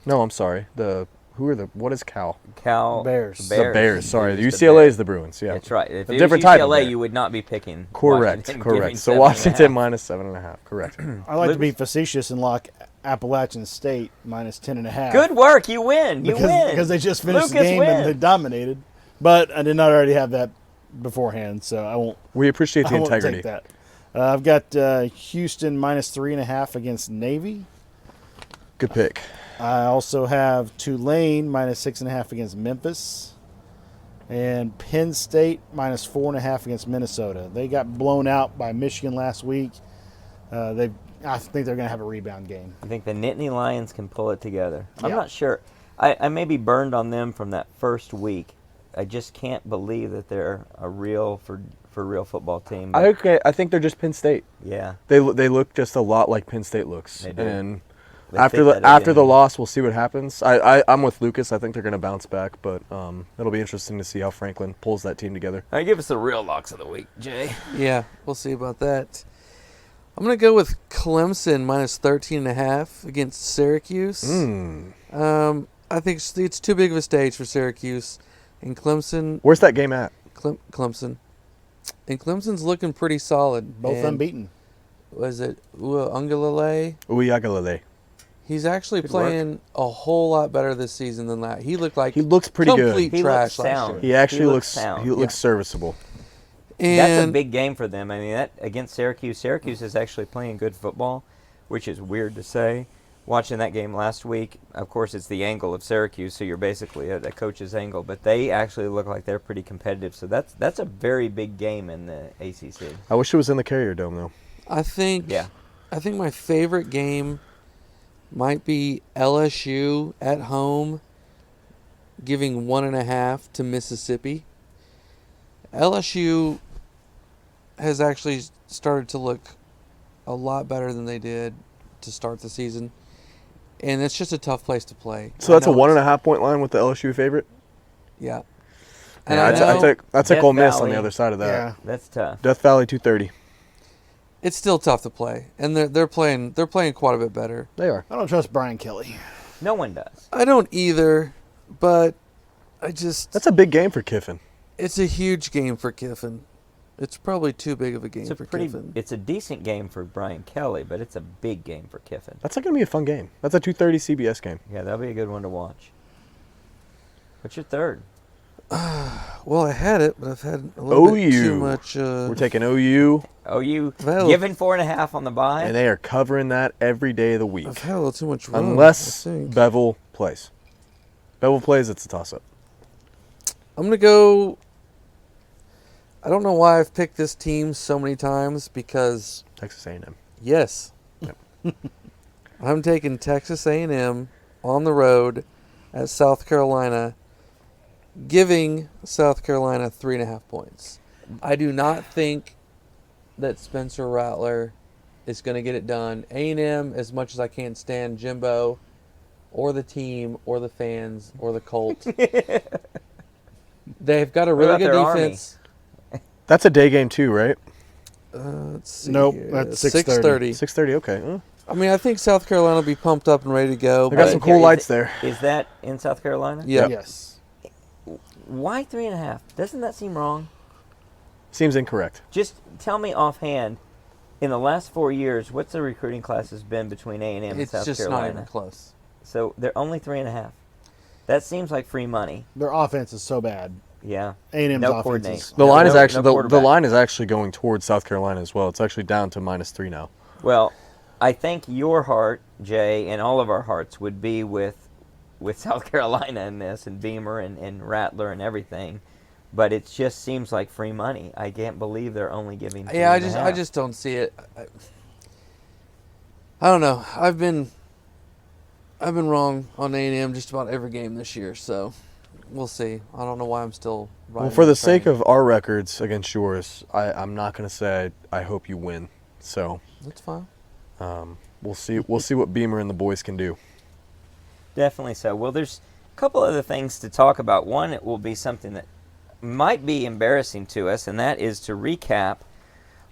No, I'm sorry. What is Cal? Cal Bears. The The Bears. Sorry, the It's UCLA is the Bruins. Yeah, That's right. If A it different was type of UCLA, Bear. you would not be picking Correct. Washington, giving Correct. So 7.5. Washington -7.5. Correct. I like to be facetious and lock Appalachian State -10.5. Good work. You win. You win. Because they just finished the Lucas game wins. and they dominated. But I did not already have that beforehand, so I won't. We appreciate the I won't integrity. take that. I've got Houston -3.5 against Navy. Good pick. I also have Tulane -6.5 against Memphis, and Penn State -4.5 against Minnesota. They got blown out by Michigan last week. I think they're going to have a rebound game. I think the Nittany Lions can pull it together. I'm Yeah. not sure. I may be burned on them from that first week. I just can't believe that they're a real for real football team. But, I think they're just Penn State. yeah. They look just a lot like Penn State looks. They do. And They after fit the that after the identity. loss, we'll see what happens. I'm with Lucas. I think they're going to bounce back, but it'll be interesting to see how Franklin pulls that team together. All right, give us the real locks of the week, Jay. Yeah, we'll see about that. I'm going to go with Clemson -13.5 against Syracuse. I think it's too big of a stage for Syracuse. And Clemson, Where's that game at? Clemson. And Clemson's looking pretty solid. Both And unbeaten. Was it Uiagalelei? Uiagalelei. He's actually Good work. playing a whole lot better this season than that. He looked like He looks pretty good. complete He trash looks last sound. year. He actually looks looks sound. he looks serviceable. And That's a big game for them. I mean, that against Syracuse. Syracuse is actually playing good football, which is weird to say. Watching that game last week, of course, it's the angle of Syracuse, so you're basically at a coach's angle. But they actually look like they're pretty competitive. So that's a very big game in the ACC. I wish it was in the Carrier Dome though. I think my favorite game might be LSU at home giving 1.5 to Mississippi. LSU has actually started to look a lot better than they did to start the season. And it's just a tough place to play. So that's a I know 1.5 point line with the LSU favorite. Yeah. And And I know I take Death Ole Miss on Valley. the other side of that. Yeah. That's tough. Death Valley 230. it's still tough to play. And they're playing quite a bit better. They are. I don't trust Brian Kelly. No one does. I don't either, but That's a big game for Kiffin. it's a huge game for Kiffin. It's probably too big of a game for Kiffin. It's a decent game for Brian Kelly, but it's a big game for Kiffin. That's not going to be a fun game. That's a 2:30 CBS game. Yeah, that'll be a good one to watch. What's your third? Well, I had it, but I've had a little bit too OU. much. We're taking OU, OU Well- giving 4.5 on the bye. and they are covering that every day of the week. I've had a little too much rum, Unless I think. Bevel plays. Bevel plays, it's a toss-up. I'm gonna go. I don't know why I've picked this team so many times because Texas A&M. yes, I'm taking Texas A&M on the road at South Carolina, giving South Carolina 3.5 points. I do not think that Spencer Rattler is going to get it done. A&M, as much as I can't stand Jimbo, or the team, or the fans, or the Colts, they've got a What really about good their Army? defense. That's a day game too, right? Let's see. Nope, here. that's 6:30. 6:30. Okay. I mean, I think South Carolina will be pumped up and ready to go. They got but- some cool lights there. Is that in South Carolina? Yeah. Yes. Why 3.5? Doesn't that seem wrong? Seems incorrect. Just tell me offhand, in the last 4 years, what's the recruiting classes been between A&M and It's South just not Carolina? even close. So they're only 3.5. That seems like free money. Their offense is so bad. Yeah. A&M's No offense coordinate. is The line is no actually the quarterback. line is actually going towards South Carolina as well. It's actually down to -3 now. Well, I think your heart, Jay, and all of our hearts would be with South Carolina in this, and Beamer and Rattler and everything. But it just seems like free money. I can't believe they're only giving. Yeah, I 3.5. just don't see it. I don't know. I've been wrong on A&M just about every game this year, so we'll see. I don't know why I'm still riding Well, for the that train. sake of our records against yours, I'm not going to say I hope you win. So That's fine. we'll see. We'll see what Beamer and the boys can do. Definitely so. Well, there's a couple other things to talk about. One, it will be something that might be embarrassing to us, and that is to recap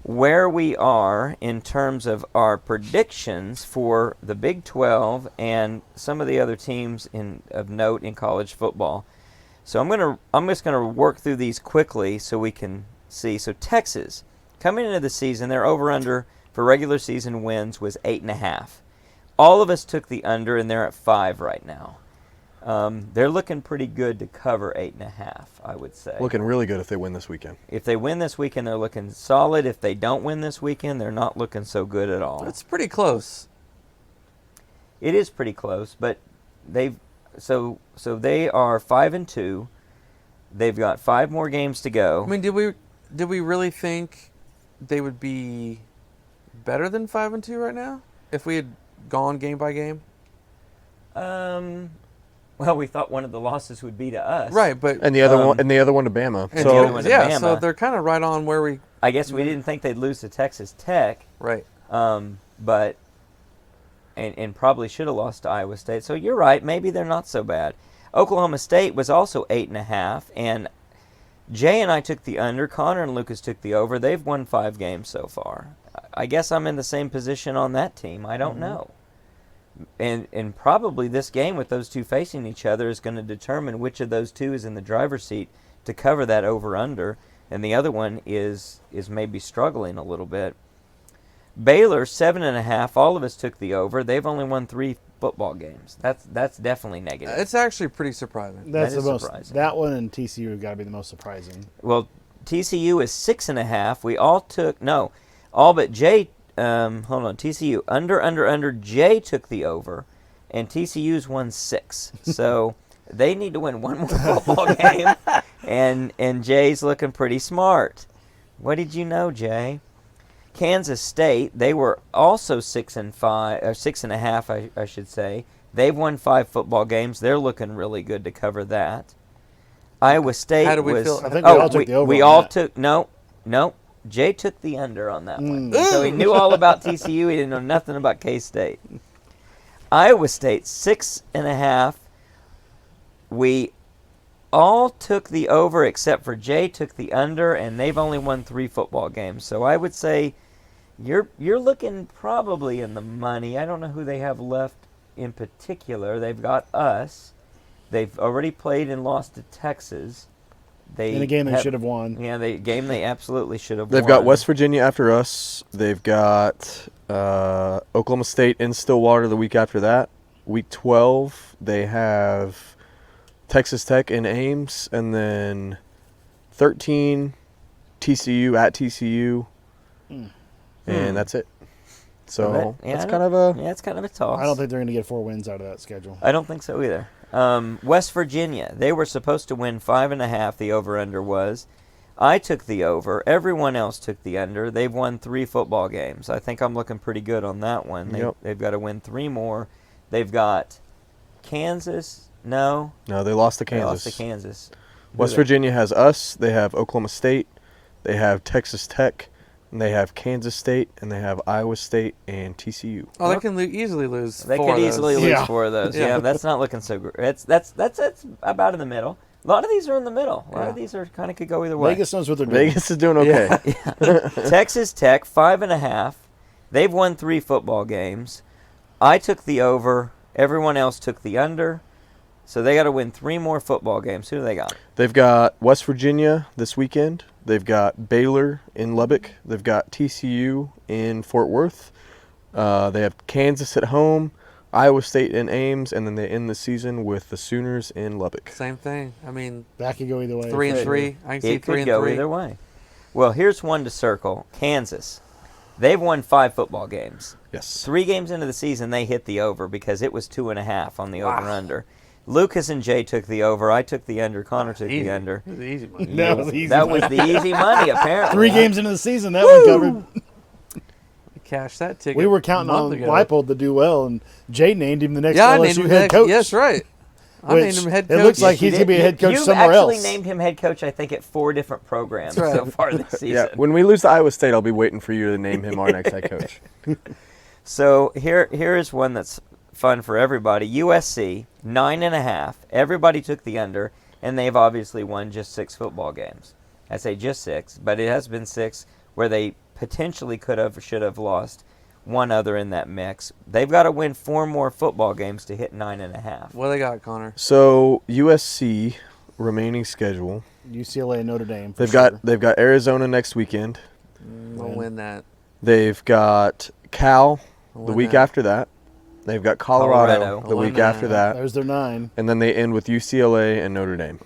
where we are in terms of our predictions for the Big 12 and some of the other teams of note in college football. So I'm just gonna work through these quickly so we can see. So Texas, coming into the season, their over/under for regular season wins was 8.5. All of us took the under, and they're at 5 right now. They're looking pretty good to cover 8.5, I would say. Looking really good if they win this weekend. If they win this weekend, they're looking solid. If they don't win this weekend, they're not looking so good at all. It's pretty close. It is pretty close, but they are 5-2. They've got 5 more games to go. I mean, did we really think they would be better than 5-2 right now if we had gone game by game? Well, we thought one of the losses would be to us. Right, but And the other one to Bama. and the other one to yeah, so Bama. they're kind of right on where we I guess we didn't think they'd lose to Texas Tech. right. But and probably should have lost to Iowa State. So you're right. Maybe they're not so bad. Oklahoma State was also 8.5, and Jay and I took the under. Connor and Lucas took the over. They've won 5 games so far. I guess I'm in the same position on that team. I don't know. And probably this game with those two facing each other is going to determine which of those two is in the driver's seat to cover that over-under. and the other one is maybe struggling a little bit. Baylor 7.5. All of us took the over. They've only won 3 football games. That's definitely negative. It's actually pretty surprising. That's That the is most. surprising. That one and TCU have got to be the most surprising. Well, TCU is 6.5. We all took all but Jay. Hold on, TCU under. Jay took the over, and TCU's won 6. So they need to win one more football game, and Jay's looking pretty smart. What did you know, Jay? Kansas State, they were also 6-5 or 6.5, I should say. They've won 5 football games. They're looking really good to cover that. Iowa State How do we was. feel? I think we all took the over We on all that. took no. Jay took the under on that one, so he knew all about TCU. He didn't know nothing about K-State. Iowa State 6.5. We all took the over except for Jay took the under, and they've only won 3 football games. So I would say you're looking probably in the money. I don't know who they have left in particular. They've got us. They've already played and lost to Texas. In a game they should have won. Yeah, game they absolutely should have They've won. got West Virginia after us. They've got Oklahoma State in Stillwater the week after that. Week 12, they have Texas Tech in Ames, and then 13, TCU at TCU, and that's it. So it's kind of a it's kind of a toss. I don't think they're going to get 4 wins out of that schedule. I don't think so either. West Virginia, they were supposed to win 5.5. The over/under was. I took the over. Everyone else took the under. They've won 3 football games. I think I'm looking pretty good on that one. They've got to win 3 more. They've got Kansas. No, no. They lost to they Kansas. lost to Kansas. West Virginia has us. They have Oklahoma State. They have Texas Tech. And they have Kansas State, and they have Iowa State and TCU. Oh, they can easily lose. They 4 could of those. easily lose Yeah. 4 of those. Yeah. Yeah, that's not looking so great. That's about in the middle. A lot of these are in the middle. A lot of these are kind of could go either way. Vegas knows what they're doing. Vegas is doing okay. Texas Tech 5.5. They've won 3 football games. I took the over. Everyone else took the under. So they got to win 3 more football games. Who do they got? They've got West Virginia this weekend. They've got Baylor in Lubbock. They've got TCU in Fort Worth. They have Kansas at home, Iowa State in Ames, and then they end the season with the Sooners in Lubbock. Same thing. I mean, That could go either way. 3 and 3. I can see It 3 could and go 3. either way. Well, here's one to circle. Kansas. They've won 5 football games. Yes. 3 games into the season, they hit the over because it was 2.5 on the over-under. Lucas and Jay took the over. I took the under. Connor took Easy. the under. It was easy money. That was easy. That was the easy money, apparently. 3 games into the season, that one covered. Cash that ticket. We were counting a on month ago. Leipold to do well, and Jay named him the next Yeah, I named LSU him head coach. Yes, right. I Which named him head coach. it looks like You he's going to be a head coach You've somewhere actually else. named him head coach, I think, at 4 different programs That's right. so far this season. Yeah, when we lose to Iowa State, I'll be waiting for you to name him our next head coach. So here is one that's fun for everybody. USC 9.5. Everybody took the under, and they've obviously won just 6 football games. I say just 6, but it has been 6 where they potentially should have lost one other in that mix. They've got to win 4 more football games to hit 9.5. What they got, Connor? So USC remaining schedule. UCLA and Notre Dame. For They've sure. got Arizona next weekend. We'll win that. They've got Cal We'll the win week that. after that. They've got Colorado, Colorado. the We'll week win after that. There's their 9. And then they end with UCLA and Notre Dame.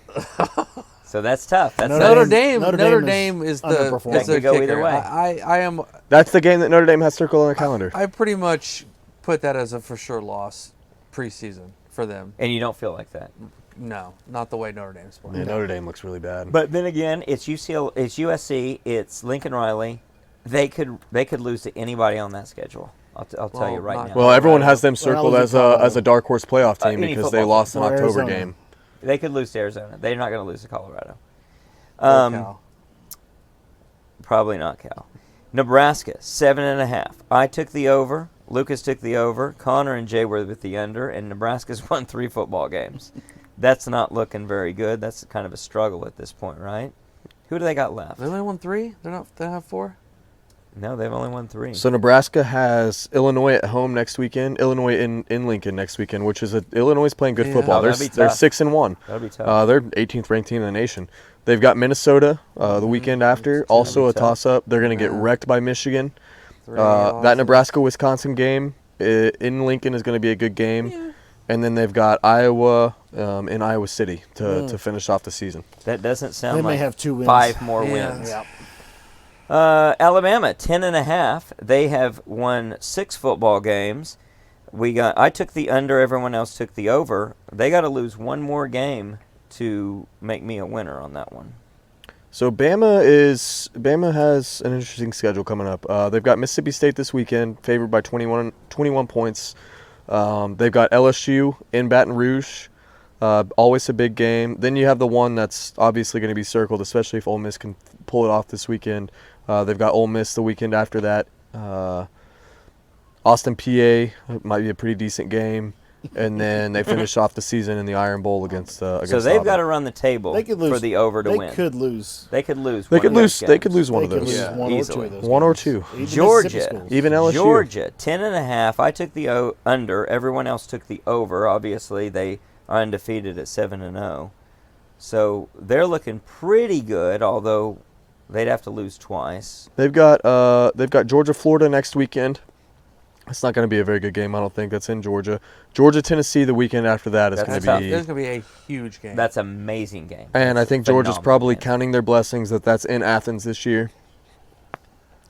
So that's tough. That's Notre Notre Dame Dame is the underperforming. is the That could go either kicker. way. I am. That's the game that Notre Dame has circled on their calendar. I pretty much put that as a for sure loss preseason for them. And you don't feel like that. No, not the way Notre Dame's playing. Yeah, Notre Dame looks really bad. But then again, it's UCLA, it's USC, it's Lincoln Riley. They could lose to anybody on that schedule. I'll tell you Well, right not- now. well, everyone has them circled was as it Colorado? a dark horse playoff team Any because they football lost an team. Or October Arizona. game. They could lose to Arizona. They're not going to lose to Colorado. Or Cal. Probably not Cal. Nebraska 7.5. I took the over. Lucas took the over. Connor and Jay were with the under, and Nebraska's won 3 football games. That's not looking very good. That's kind of a struggle at this point, right? Who do they got left? They only won 3. They don't have 4. No, they've only won 3. So Nebraska has Illinois at home next weekend. Illinois in Lincoln next weekend, which is Illinois is playing good Yeah. football. Oh, that'd be They're tough. 6-1. That'll be tough. They're 18th ranked team in the nation. They've got Minnesota the weekend after. Also be a tough. toss up. They're going to get Yeah. wrecked by Michigan. 3 That losses. Nebraska-Wisconsin game in Lincoln is going to be a good game. Yeah. And then they've got Iowa in Iowa City to finish off the season. That doesn't sound They may like have 2 wins. 5 more Yeah. wins. Yeah. Alabama 10.5. They have won 6 football games. I took the under. Everyone else took the over. They got to lose 1 more game to make me a winner on that one. So Bama has an interesting schedule coming up. They've got Mississippi State this weekend, favored by 21 points. They've got LSU in Baton Rouge, always a big game. Then you have the one that's obviously going to be circled, especially if Ole Miss can pull it off this weekend. They've got Ole Miss the weekend after that. Austin, PA might be a pretty decent game. And then they finish off the season in the Iron Bowl against So they've Auburn. got to run the table They could lose for the over to they win. could lose. They could lose. They one could of those lose. They could games. lose one They of could those. lose Yeah, one or easily. 2 of those. One or games. 2. Even Georgia. Mississippi schools. Even LSU. Georgia 10.5. I took the under. Everyone else took the over. Obviously, they are undefeated at 7-0. So they're looking pretty good. Although they'd have to lose twice. They've got Georgia, Florida next weekend. It's not going to be a very good game, I don't think. That's in Georgia. Georgia, Tennessee the weekend after that is That's going tough. to There's be. going to be a huge game. That's an amazing game. And I That's think a Georgia's phenomenal probably game. counting their blessings that's in Athens this year.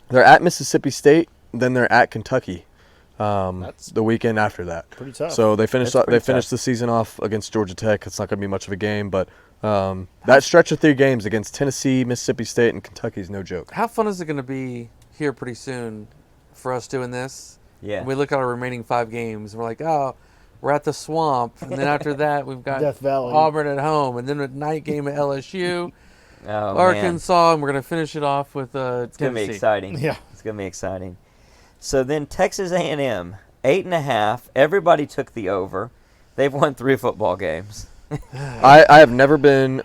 They're at Mississippi State, then they're at Kentucky That's the weekend after that. pretty tough. So they finished That's pretty the tough. season off against Georgia Tech. It's not going to be much of a game, but that stretch of 3 games against Tennessee, Mississippi State, and Kentucky is no joke. How fun is it going to be here pretty soon for us doing this? Yeah. And we look at our remaining 5 games, and we're like, oh, we're at the Swamp. And then after that, we've got Death Valley. Auburn at home. And then a night game at LSU, Oh, man. Arkansas, and we're going to finish it off with It's going to be Tennessee. exciting. Yeah. It's going to be exciting. So then Texas A&M, 8.5. Everybody took the over. They've won 3 football games. I've never been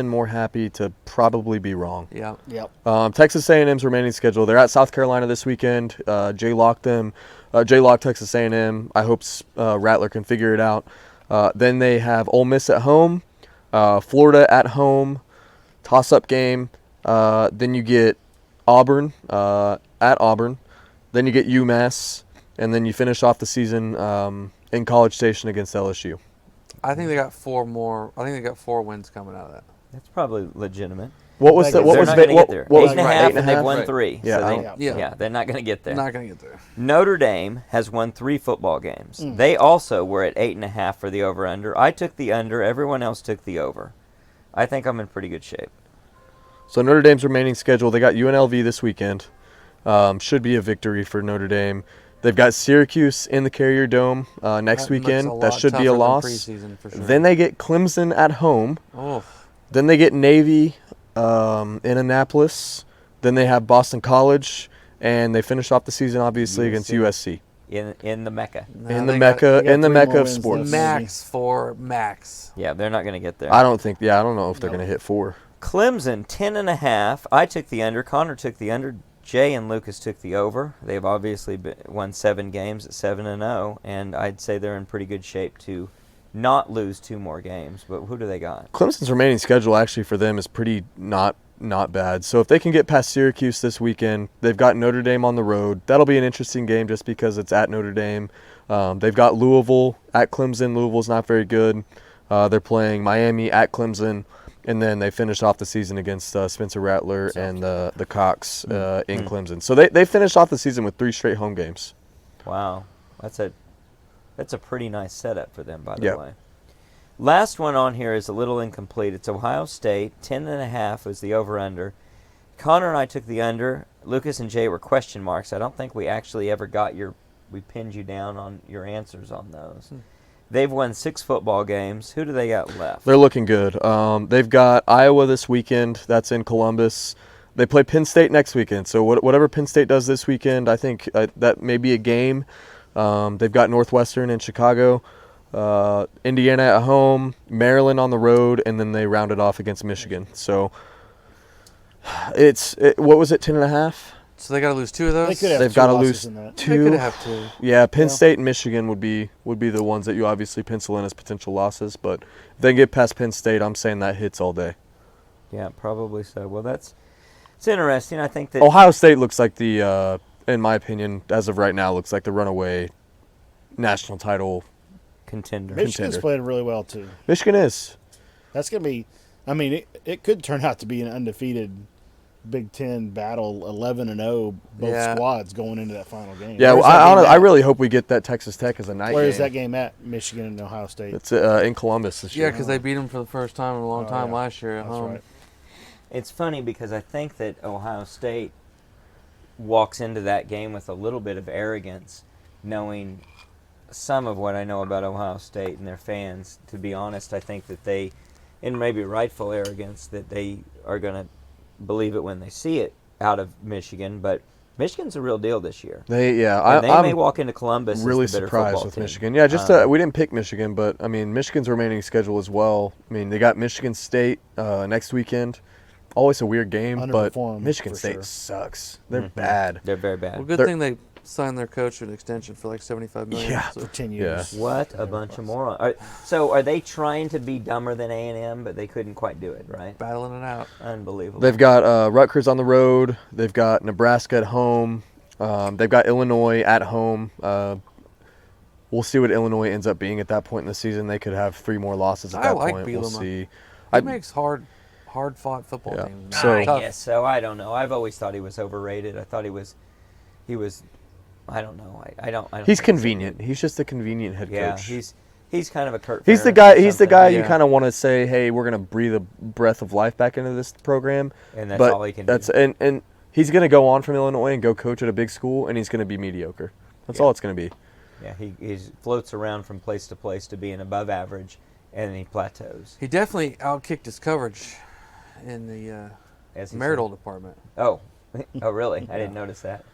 more happy to probably be wrong. Yeah. Yep. Texas A&M's remaining schedule. They're at South Carolina this weekend. J-Lock Texas A&M. I hope Rattler can figure it out. Then they have Ole Miss at home, Florida at home, toss-up game. Then you get Auburn at Auburn. Then you get UMass, and then you finish off the season in College Station against LSU. I think they got 4 more. I think they got 4 wins coming out of that. That's probably legitimate. What was They're the, what They're was not Ve- going to what, get there. what was 8.5, right, and they've won Right. 3. Yeah, So I they, don't- yeah, they're not going to get there. Not going to get there. Notre Dame has won 3 football games. They also were at 8.5 for the over-under. I took the under. Everyone else took the over. I think I'm in pretty good shape. So Notre Dame's remaining schedule, they got UNLV this weekend. Should be a victory for Notre Dame. They've got Syracuse in the Carrier Dome next That makes weekend. a That lot should be tougher a than loss. preseason for sure. Then they get Clemson at home. Oh, Then they get Navy in Annapolis. Then they have Boston College. And they finish off the season, obviously, against USC. In the Mecca. no, In the they Mecca, got in the 3 Mecca more of wins sports. left. Max for Max. Yeah, they're not going to get there. I don't know if they're going to hit 4. Clemson 10.5. I took the under. Connor took the under. Jay and Lucas took the over. They've obviously won 7 games at 7-0, and I'd say they're in pretty good shape to not lose 2 more games. But who do they got? Clemson's remaining schedule actually for them is pretty not bad. So if they can get past Syracuse this weekend, they've got Notre Dame on the road. That'll be an interesting game just because it's at Notre Dame. They've got Louisville at Clemson. Louisville's not very good. They're playing Miami at Clemson. And then they finish off the season against Spencer Rattler and the Cox in Clemson. So they finished off the season with 3 straight home games. Wow, that's a pretty nice setup for them, by the Yep. way. Last one on here is a little incomplete. It's Ohio State. 10.5 was the over/under. Connor and I took the under. Lucas and Jay were question marks. I don't think we actually ever got we pinned you down on your answers on those. They've won 6 football games. Who do they got left? They're looking good. They've got Iowa this weekend. That's in Columbus. They play Penn State next weekend. So whatever Penn State does this weekend, I think that may be a game. They've got Northwestern in Chicago, Indiana at home, Maryland on the road, and then they round it off against Michigan. So what was it, 10.5? So they got to lose 2 of those. They could have They've two got to losses lose in that. They 2. could have 2. Yeah, Penn Yeah. State and Michigan would be the ones that you obviously pencil in as potential losses. But if they get past Penn State, I'm saying that hits all day. Yeah, probably so. Well, it's interesting. I think that Ohio State looks like the, in my opinion, as of right now, looks like the runaway national title. contender. Michigan's Contender. playing really well too. Michigan is. That's gonna be. I mean, it could turn out to be an undefeated Big Ten battle, 11-0, both Yeah. squads going into that final game. Yeah, Where's well, that game I at? really hope we get that Texas Tech as a night Where game. is that game at? Michigan and Ohio State. It's in Columbus this Yeah, year. because they beat them for the first time in a long Oh, time yeah. last year at That's home. right. It's funny because I think that Ohio State walks into that game with a little bit of arrogance, knowing some of what I know about Ohio State and their fans. To be honest, I think that they, and maybe rightful arrogance, that they are going to believe it when they see it out of Michigan. But Michigan's a real deal this year. They And they may I'm walk into Columbus really as the better surprised football with team. Michigan. Yeah, just we didn't pick Michigan, but I mean Michigan's remaining schedule as well. I mean they got Michigan State next weekend. Always a weird game, but Underperformed, Michigan for State sure. sucks. They're Mhm. bad. They're very bad. Well, good They're- thing they signed their coach to an extension for like $75 million. Yeah. so- For 10 years. What a bunch of morons. So are they trying to be dumber than A&M, but they couldn't quite do it, right? battling it out. Unbelievable. They've got Rutgers on the road. They've got Nebraska at home. They've got Illinois at home. We'll see what Illinois ends up being at that point in the season. They could have 3 more losses at I that like point. We'll Bielema. see. He makes hard-fought football Yeah. teams. So- I Tough. guess so. I don't know. I've always thought he was overrated. I thought he was. I don't know. I don't. He's think so. convenient. He's just a convenient head Yeah, coach. he's kind of a Kurt. He's the Ferentz guy. or He's the something. guy you Yeah. kind of want to say, "Hey, we're gonna breathe a breath of life back into this program." And that's but all he can that's do. and he's gonna go on from Illinois and go coach at a big school, and he's gonna be mediocre. That's Yeah. all it's gonna be. Yeah, he floats around from place to place to being above average, and then he plateaus. He definitely outkicked his coverage in the As he marital department. said. Oh, oh, really? I didn't notice that.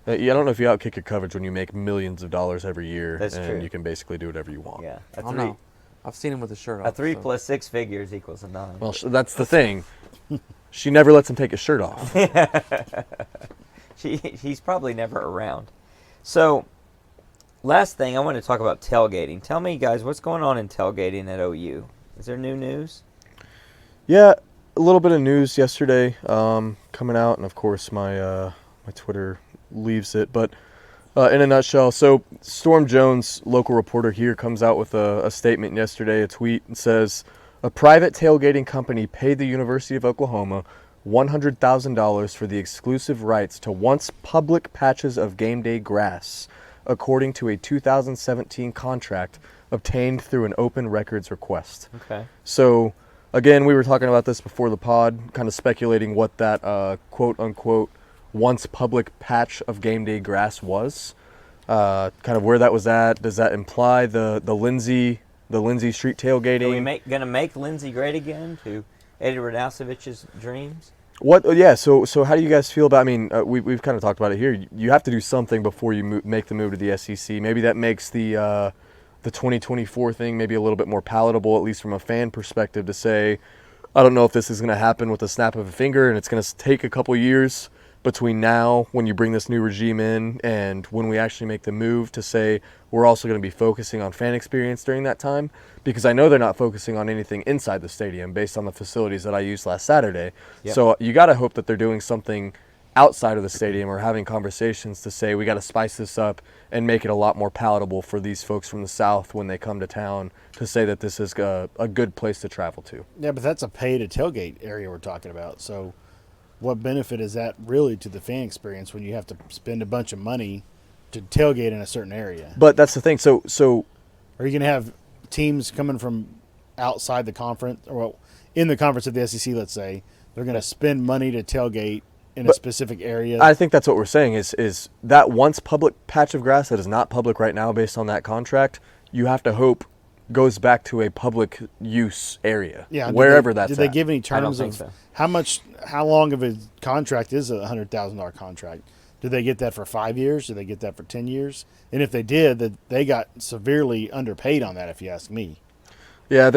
Yeah, I don't know if you outkick your coverage when you make millions of dollars every year, That's and true. you can basically do whatever you want. Yeah, I don't know. I've seen him with his shirt off. A 3 so- plus 6 figures equals a 9. Well, that's the thing. She never lets him take his shirt off. He's probably never around. So, last thing, I want to talk about tailgating. Tell me, guys, what's going on in tailgating at OU? Is there new news? Yeah, a little bit of news yesterday coming out, and of course my Twitter leaves it. But in a nutshell, so Storm Jones, local reporter here, comes out with a statement yesterday, a tweet, and says, a private tailgating company paid the University of Oklahoma $100,000 for the exclusive rights to once public patches of game day grass, according to a 2017 contract obtained through an open records request. Okay. So, again, we were talking about this before the pod, kind of speculating what that quote-unquote once public patch of game day grass was, kind of where that was at. Does that imply the Lindsay Street tailgating? Are we going to make Lindsay great again to Eddie Radosevic's dreams? What? Yeah. So how do you guys feel about? I mean, we've kind of talked about it here. You have to do something before you make the move to the SEC. Maybe that makes the 2024 thing maybe a little bit more palatable, at least from a fan perspective, to say, I don't know if this is going to happen with a snap of a finger, and it's going to take a couple years between now when you bring this new regime in and when we actually make the move to say we're also going to be focusing on fan experience during that time, because I know they're not focusing on anything inside the stadium based on the facilities that I used last Saturday. Yep. So you got to hope that they're doing something outside of the stadium or having conversations to say we got to spice this up and make it a lot more palatable for these folks from the South when they come to town to say that this is a good place to travel to. Yeah, but that's a pay-to-tailgate area we're talking about. So what benefit is that really to the fan experience when you have to spend a bunch of money to tailgate in a certain area? But that's the thing. So Are you going to have teams coming from outside the conference, or well, in the conference of the SEC, let's say, they're going to spend money to tailgate in a specific area? I think that's what we're saying is that once public patch of grass that is not public right now based on that contract, you have to hope goes back to a public use area, wherever that's Did they at. give any I don't terms think of so. how long of a contract is a $100,000 contract? Did they get that for 5 years? Did they get that for 10 years? And if they did, that they got severely underpaid on that, if you ask me. Yeah,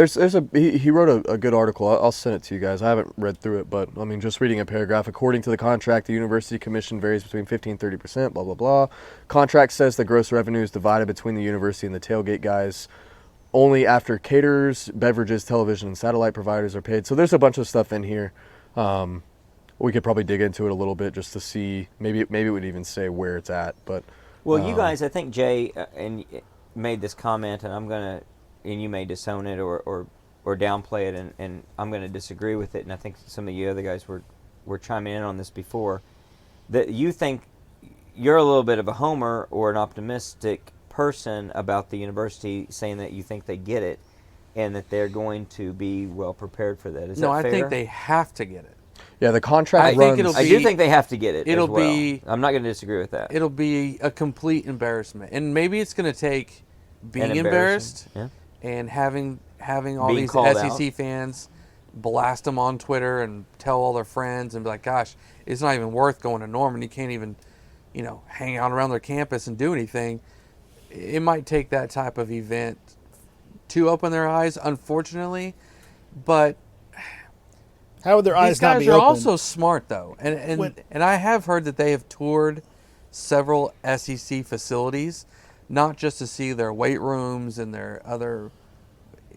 he wrote a good article. I'll send it to you guys. I haven't read through it, but I mean, just reading a paragraph. According to the contract, the university commission varies between 15 and 30%. Blah blah blah. Contract says the gross revenue is divided between the university and the tailgate guys. Only after caterers, beverages, television, and satellite providers are paid. So there's a bunch of stuff in here. We could probably dig into it a little bit just to see. Maybe it would even say where it's at. But Well, you guys, I think Jay made this comment, and you may disown it or downplay it, and I'm going to disagree with it. And I think some of you other guys were chiming in on this before. That you think you're a little bit of a homer or an optimistic person about the university, saying that you think they get it and that they're going to be well prepared for that. Is that fair? I think they have to get it. yeah, the contract I think runs. I do think they have to get it. It'll as well. be- I'm not going to disagree with that. It'll be a complete embarrassment, and maybe it's going to take being An embarrassed Yeah. and having all Being these called SEC out. fans blast them on Twitter and tell all their friends and be like, "Gosh, it's not even worth going to Norman. You can't even, hang out around their campus and do anything." It might take that type of event to open their eyes, unfortunately, but How would their these eyes not guys be are open? also smart, though, and When- I have heard that they have toured several SEC facilities, not just to see their weight rooms and their other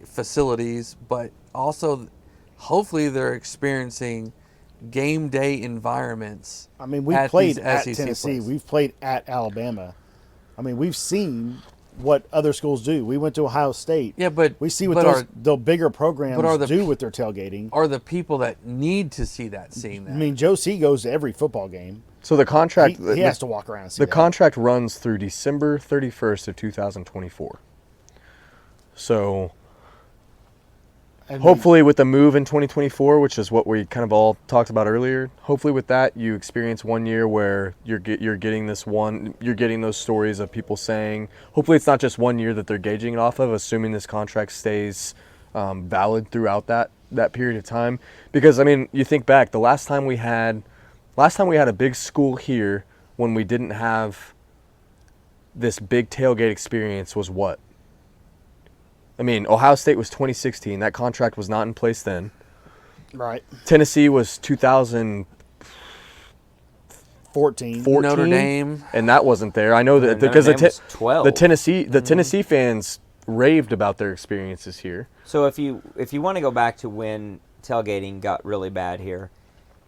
facilities, but also, hopefully, they're experiencing game day environments. I mean, we at played these at SEC Tennessee. places. We've played at Alabama. I mean, we've seen what other schools do. We went to Ohio State. Yeah, but We see what but the bigger programs but are the- do with their tailgating. are the people that need to see that seeing that? I mean, Joe C goes to every football game. So the contract. He has to walk around and see The that. contract runs through December 31st of 2024. So And hopefully with the move in 2024, which is what we kind of all talked about earlier, hopefully with that you experience 1 year where you're getting those stories of people saying, hopefully it's not just 1 year that they're gauging it off of, assuming this contract stays valid throughout that period of time. Because I mean, you think back, the last time we had a big school here when we didn't have this big tailgate experience was what? I mean, Ohio State was 2016. That contract was not in place then. right, Tennessee was 2014, 14. Notre Dame. and that wasn't there. I know that Notre because Dame was 12. the Tennessee fans raved about their experiences here. So if you want to go back to when tailgating got really bad here,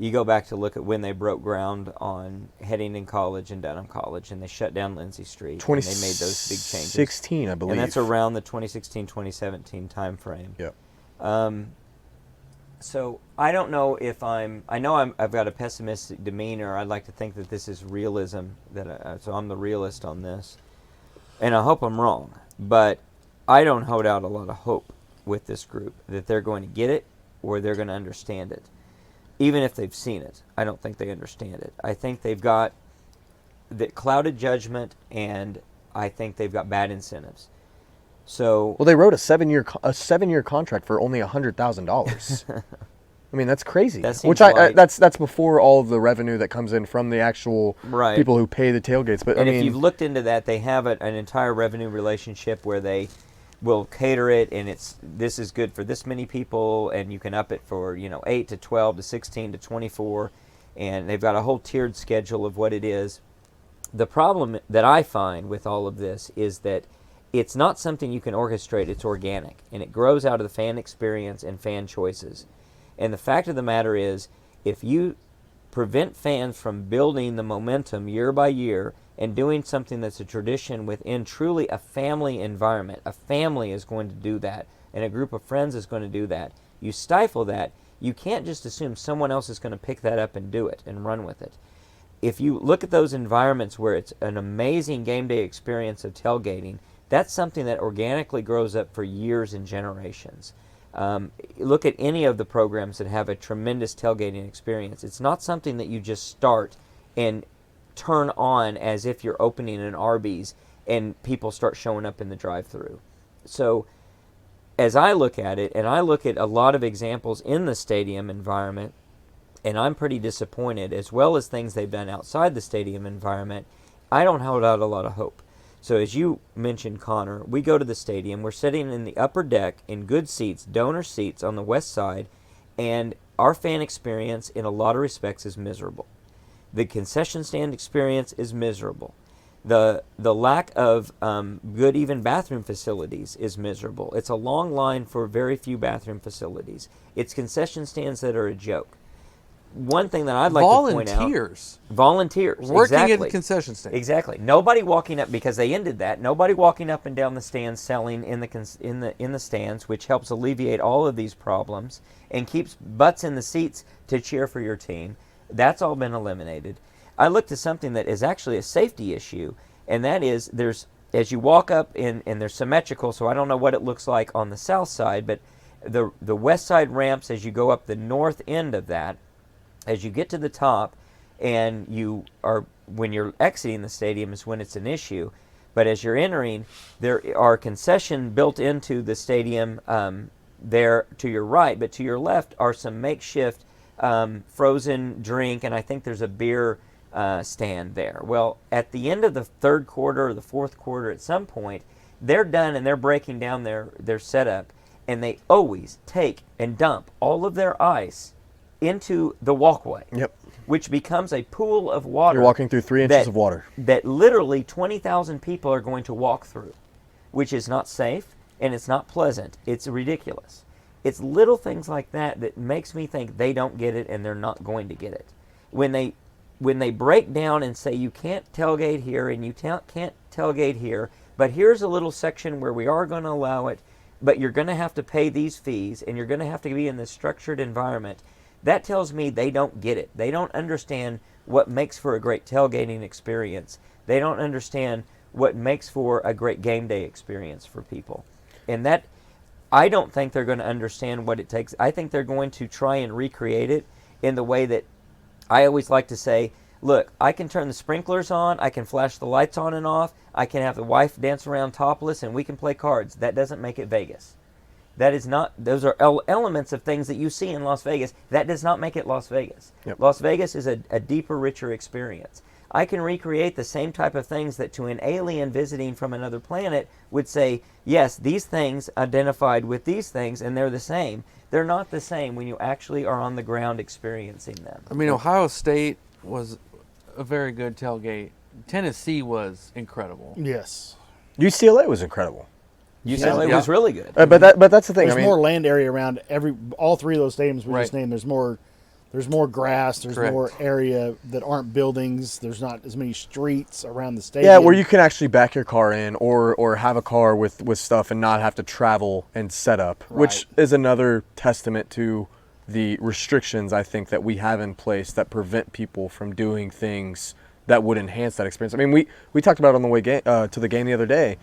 you go back to look at when they broke ground on Headington College and Dunham College, and they shut down Lindsay Street. And they made those big changes. 2016, I believe. And that's around the 2016-2017 time frame. Yep. So I don't know if I've got a pessimistic demeanor. I'd like to think that this is realism. So I'm the realist on this, and I hope I'm wrong. But I don't hold out a lot of hope with this group that they're going to get it or they're going to understand it. Even if they've seen it, I don't think they understand it. I think they've got the clouded judgment, and I think they've got bad incentives. So Well, they wrote a 7-year contract for only $100,000. I mean, that's crazy. That seems Which I like- that's before all of the revenue that comes in from the actual Right. people who pay the tailgates. But And I if mean, you've looked into that, they have an entire revenue relationship where they will cater it, and this is good for this many people, and you can up it for 8 to 12 to 16 to 24, and they've got a whole tiered schedule of what it is. The problem that I find with all of this is that it's not something you can orchestrate. It's organic, and it grows out of the fan experience and fan choices. And the fact of the matter is, if you prevent fans from building the momentum year by year and doing something that's a tradition within truly a family environment, a family is going to do that, and a group of friends is going to do that. You stifle that, you can't just assume someone else is going to pick that up and do it and run with it. If you look at those environments where it's an amazing game day experience of tailgating, that's something that organically grows up for years and generations. Look at any of the programs that have a tremendous tailgating experience. It's not something that you just start and turn on as if you're opening an Arby's and people start showing up in the drive-thru. So as I look at it, and I look at a lot of examples in the stadium environment, and I'm pretty disappointed, as well as things they've done outside the stadium environment, I don't hold out a lot of hope. So as you mentioned, Connor, we go to the stadium. We're sitting in the upper deck in good seats, donor seats on the west side, and our fan experience in a lot of respects is miserable. The concession stand experience is miserable. The lack of good even bathroom facilities is miserable. It's a long line for very few bathroom facilities. It's concession stands that are a joke. One thing that I'd like to point out... Volunteers. Working exactly. at the concession stand. Exactly. Nobody walking up, because they ended that, nobody walking up and down the stands selling in the stands, which helps alleviate all of these problems and keeps butts in the seats to cheer for your team. That's all been eliminated. I looked at something that is actually a safety issue, and that is as you walk up and they're symmetrical, so I don't know what it looks like on the south side, but the west side ramps, as you go up the north end of that, as you get to the top, and when you're exiting the stadium is when it's an issue. But as you're entering, there are concessions built into the stadium there to your right, but to your left are some makeshift frozen drink, and I think there's a beer stand there. Well, at the end of the third quarter or the fourth quarter, at some point, they're done and they're breaking down their setup, and they always take and dump all of their ice into the walkway. Yep. Which becomes a pool of water. You're walking through 3 inches of water. That literally 20,000 people are going to walk through, which is not safe and it's not pleasant. It's ridiculous. It's little things like that that makes me think they don't get it and they're not going to get it. When they break down and say you can't tailgate here and you can't tailgate here, but here's a little section where we are going to allow it, but you're going to have to pay these fees and you're going to have to be in this structured environment. That tells me they don't get it. They don't understand what makes for a great tailgating experience. They don't understand what makes for a great game day experience for people. And that, I don't think they're going to understand what it takes. I think they're going to try and recreate it in the way that I always like to say, look, I can turn the sprinklers on, I can flash the lights on and off, I can have the wife dance around topless, and we can play cards. That doesn't make it Vegas. That is not, those are elements of things that you see in Las Vegas. That does not make it Las Vegas. Yep. Las Vegas is a deeper, richer experience. I can recreate the same type of things that to an alien visiting from another planet would say, yes, these things identified with these things, and they're the same. They're not the same when you actually are on the ground experiencing them. I mean, Ohio State was a very good tailgate. Tennessee was incredible. Yes. UCLA was incredible. UCLA was really good. But that's the thing. There's more land area around all three of those stadiums we just Right. named. There's more grass. There's Correct. more area that aren't buildings. There's not as many streets around the stadium. Yeah, where you can actually back your car in or have a car with stuff and not have to travel and set up, which is another testament to the restrictions I think that we have in place that prevent people from doing things that would enhance that experience. I mean, we talked about it on the way to the game the other day.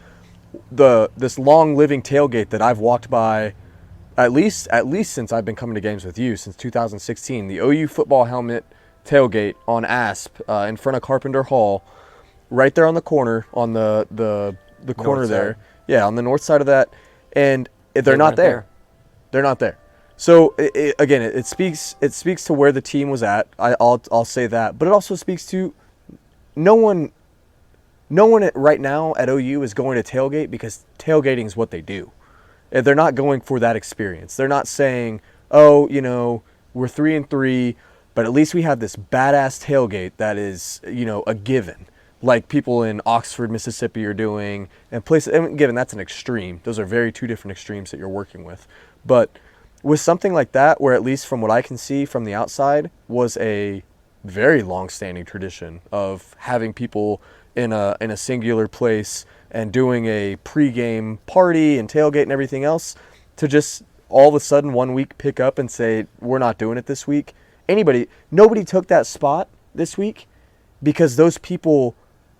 This long living tailgate that I've walked by at least since I've been coming to games with you since 2016, the OU football helmet tailgate on Asp in front of Carpenter Hall, right there on the corner on the corner North there. side. Yeah, on the north side of that, and they're They not weren't there. there. They're not there. So again, it speaks to where the team was at. I'll say that, but it also speaks to no one right now at OU is going to tailgate because tailgating is what they do. And they're not going for that experience. They're not saying, oh, we're 3-3, but at least we have this badass tailgate that is, a given, like people in Oxford, Mississippi are doing, and places. And given that's an extreme. Those are two different extremes that you're working with. But with something like that, where at least from what I can see from the outside, was a very long-standing tradition of having people in a singular place and doing a pregame party and tailgate and everything else, to just all of a sudden one week pick up and say, we're not doing it this week. Nobody took that spot this week because those people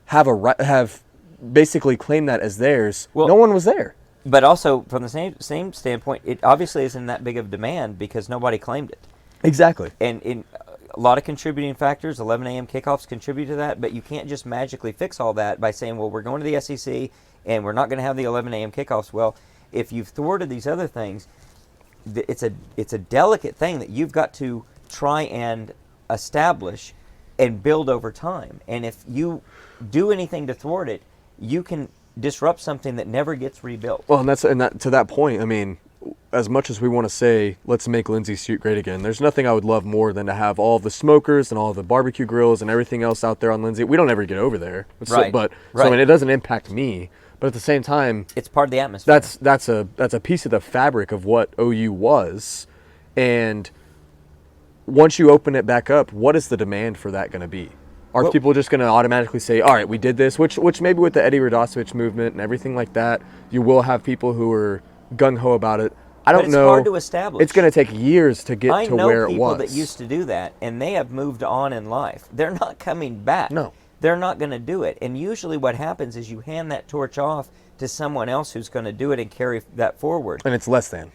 have basically claimed that as theirs. Well, no one was there. But also, from the same standpoint, it obviously isn't that big of demand because nobody claimed it. Exactly. And in a lot of contributing factors, 11 a.m. kickoffs contribute to that, but you can't just magically fix all that by saying, well, we're going to the SEC and we're not going to have the 11 a.m. kickoffs. Well, if you've thwarted these other things, it's a delicate thing that you've got to try and establish and build over time. And if you do anything to thwart it, you can disrupt something that never gets rebuilt. Well, and to that point, I mean, as much as we want to say, let's make Lindsay Street great again, there's nothing I would love more than to have all the smokers and all the barbecue grills and everything else out there on Lindsay. We don't ever get over there. Right. So I mean, it doesn't impact me. But at the same time, It's part of the atmosphere. that's a piece of the fabric of what OU was. And once you open it back up, what is the demand for that going to be? Are Well- people just going to automatically say, all right, we did this, which maybe with the Eddie Radosevich movement and everything like that, you will have people who are gung-ho about it. I don't But it's know. hard to establish. It's going to take years to get I to know where it people was. that used to do that, and they have moved on in life. They're not coming back. No. They're not going to do it. And usually what happens is you hand that torch off to someone else who's going to do it and carry that forward. And it's less than.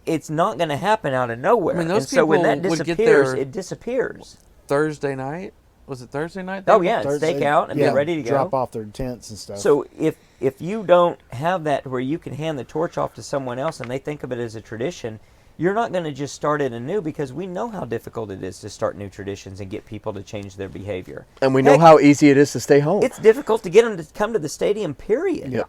It's not going to happen out of nowhere. I mean, those and so when that people would get disappears, their- it disappears. Thursday night? Was it Thursday night? Oh, yeah, Thursday, stake out and yeah, be ready to go. drop off their tents and stuff. So if you don't have that where you can hand the torch off to someone else and they think of it as a tradition, you're not going to just start it anew, because we know how difficult it is to start new traditions and get people to change their behavior. And we know Heck, how easy it is to stay home. it's difficult to get them to come to the stadium, period. Yeah.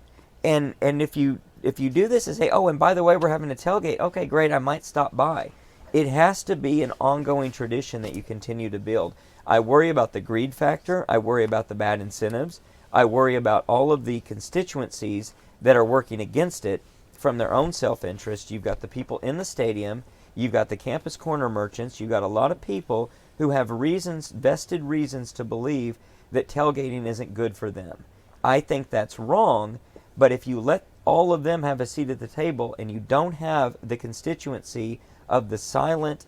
And if you do this and say, oh, and by the way, we're having a tailgate, okay, great, I might stop by. It has to be an ongoing tradition that you continue to build. I worry about the greed factor. I worry about the bad incentives. I worry about all of the constituencies that are working against it from their own self-interest. You've got the people in the stadium. You've got the campus corner merchants. You've got a lot of people who have reasons, vested reasons, to believe that tailgating isn't good for them. I think that's wrong, but if you let all of them have a seat at the table and you don't have the constituency of the silent,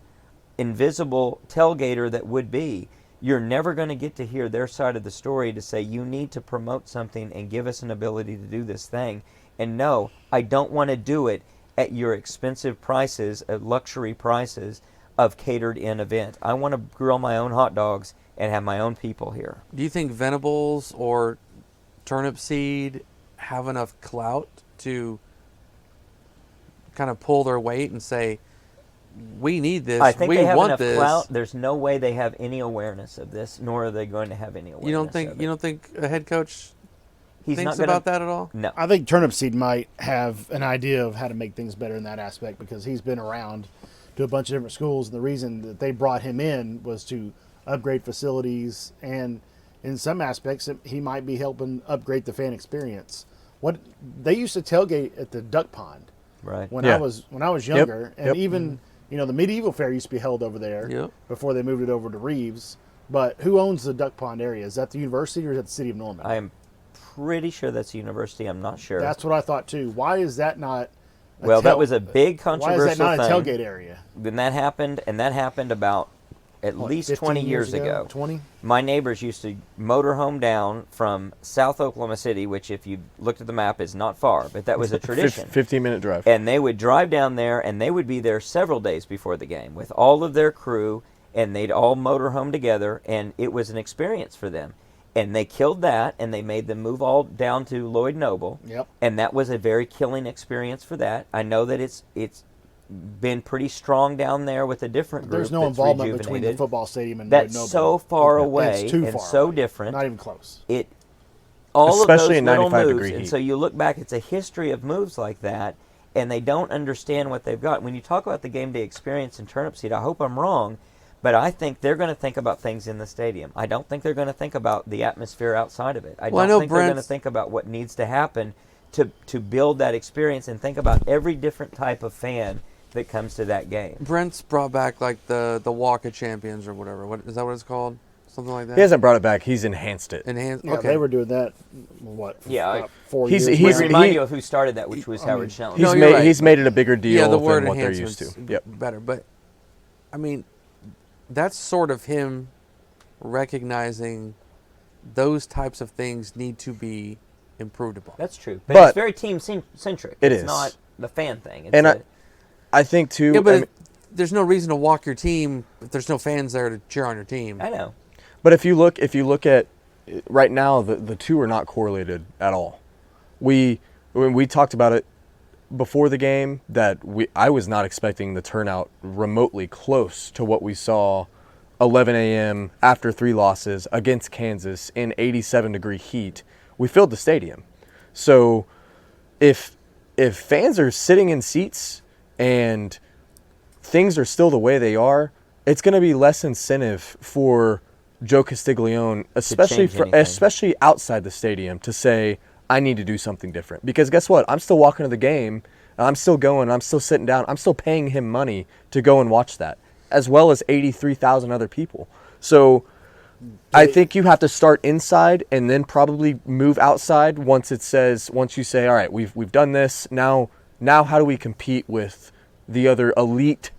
invisible tailgater that would be, you're never going to get to hear their side of the story to say, you need to promote something and give us an ability to do this thing. And no, I don't want to do it at your expensive prices, at luxury prices of catered-in event. I want to grill my own hot dogs and have my own people here. Do you think Venables or Turnip Seed have enough clout to kind of pull their weight and say, we need this, I think we they have want enough this? clout. There's no way they have any awareness of this, nor are they going to have any awareness. You don't of it. think a head coach He's thinks not gonna, about that at all? No. I think Turnip Seed might have an idea of how to make things better in that aspect, because he's been around to a bunch of different schools, and the reason that they brought him in was to upgrade facilities, and in some aspects he might be helping upgrade the fan experience. What they used to tailgate at the duck pond Right. when Yeah. I was younger, and Yep. even the medieval fair used to be held over there Yep. before they moved it over to Reeves. But who owns the duck pond area? Is that the university or is that the city of Norman? I am pretty sure that's the university. I'm not sure. That's what I thought too. Why is that not? Well, that was a big Why is controversial that not a thing. tailgate area? When that happened, and that happened about at least 15 20 years ago. 20? My neighbors used to motorhome down from South Oklahoma City, which if you looked at the map is not far, but that was a tradition. 15-minute drive. And they would drive down there, and they would be there several days before the game with all of their crew, and they'd all motorhome together, and it was an experience for them. And they killed that, and they made them move all down to Lloyd Noble. Yep. And that was a very killing experience for that. I know that it's been pretty strong down there with a different group. There's no that's involvement between the rejuvenated. football stadium and That's Lloyd Noble. so far away It's too and far so away. different. Not even close. All Especially of in those little 95 moves, degree and heat. so you look back, it's a history of moves like that, and they don't understand what they've got. When you talk about the game day experience in Turnip Seed, I hope I'm wrong, but I think they're going to think about things in the stadium. I don't think they're going to think about the atmosphere outside of it. I Well, I don't know think they're going to Brent's- think about what needs to happen to build that experience, and think about every different type of fan that comes to that game. Brent's brought back like the Walk of Champions or whatever. What is that? What it's called? Something like that. He hasn't brought it back. He's enhanced it. Enhanced. Yeah, Okay. they were doing that. What? For Yeah, about 4 he's- years. We he's- now. remind he- you of who started that, which was Howard Schnelling. No, you're right. He's made it a bigger deal Yeah, the word than what they're used to. enhancements Yep. better, but I mean, that's sort of him recognizing those types of things need to be improved upon. That's true, but But- it's very team-centric. It It's is. not the fan thing. It's And a- I think too. Yeah, but I mean- there's no reason to walk your team if there's no fans there to cheer on your team. I know. But if you look at right now, the two are not correlated at all. When we talked about it before the game, that I was not expecting the turnout remotely close to what we saw 11 a.m. after 3 losses against Kansas in 87-degree heat we filled the stadium. So if fans are sitting in seats and things are still the way they are, it's going to be less incentive for Joe Castiglione, especially outside the stadium, to say, I need to do something different. Because guess what? I'm still walking to the game. I'm still going. I'm still sitting down. I'm still paying him money to go and watch that, as well as 83,000 other people. So I think you have to start inside and then probably move outside once you say, all right, we've done this. Now how do we compete with the other elite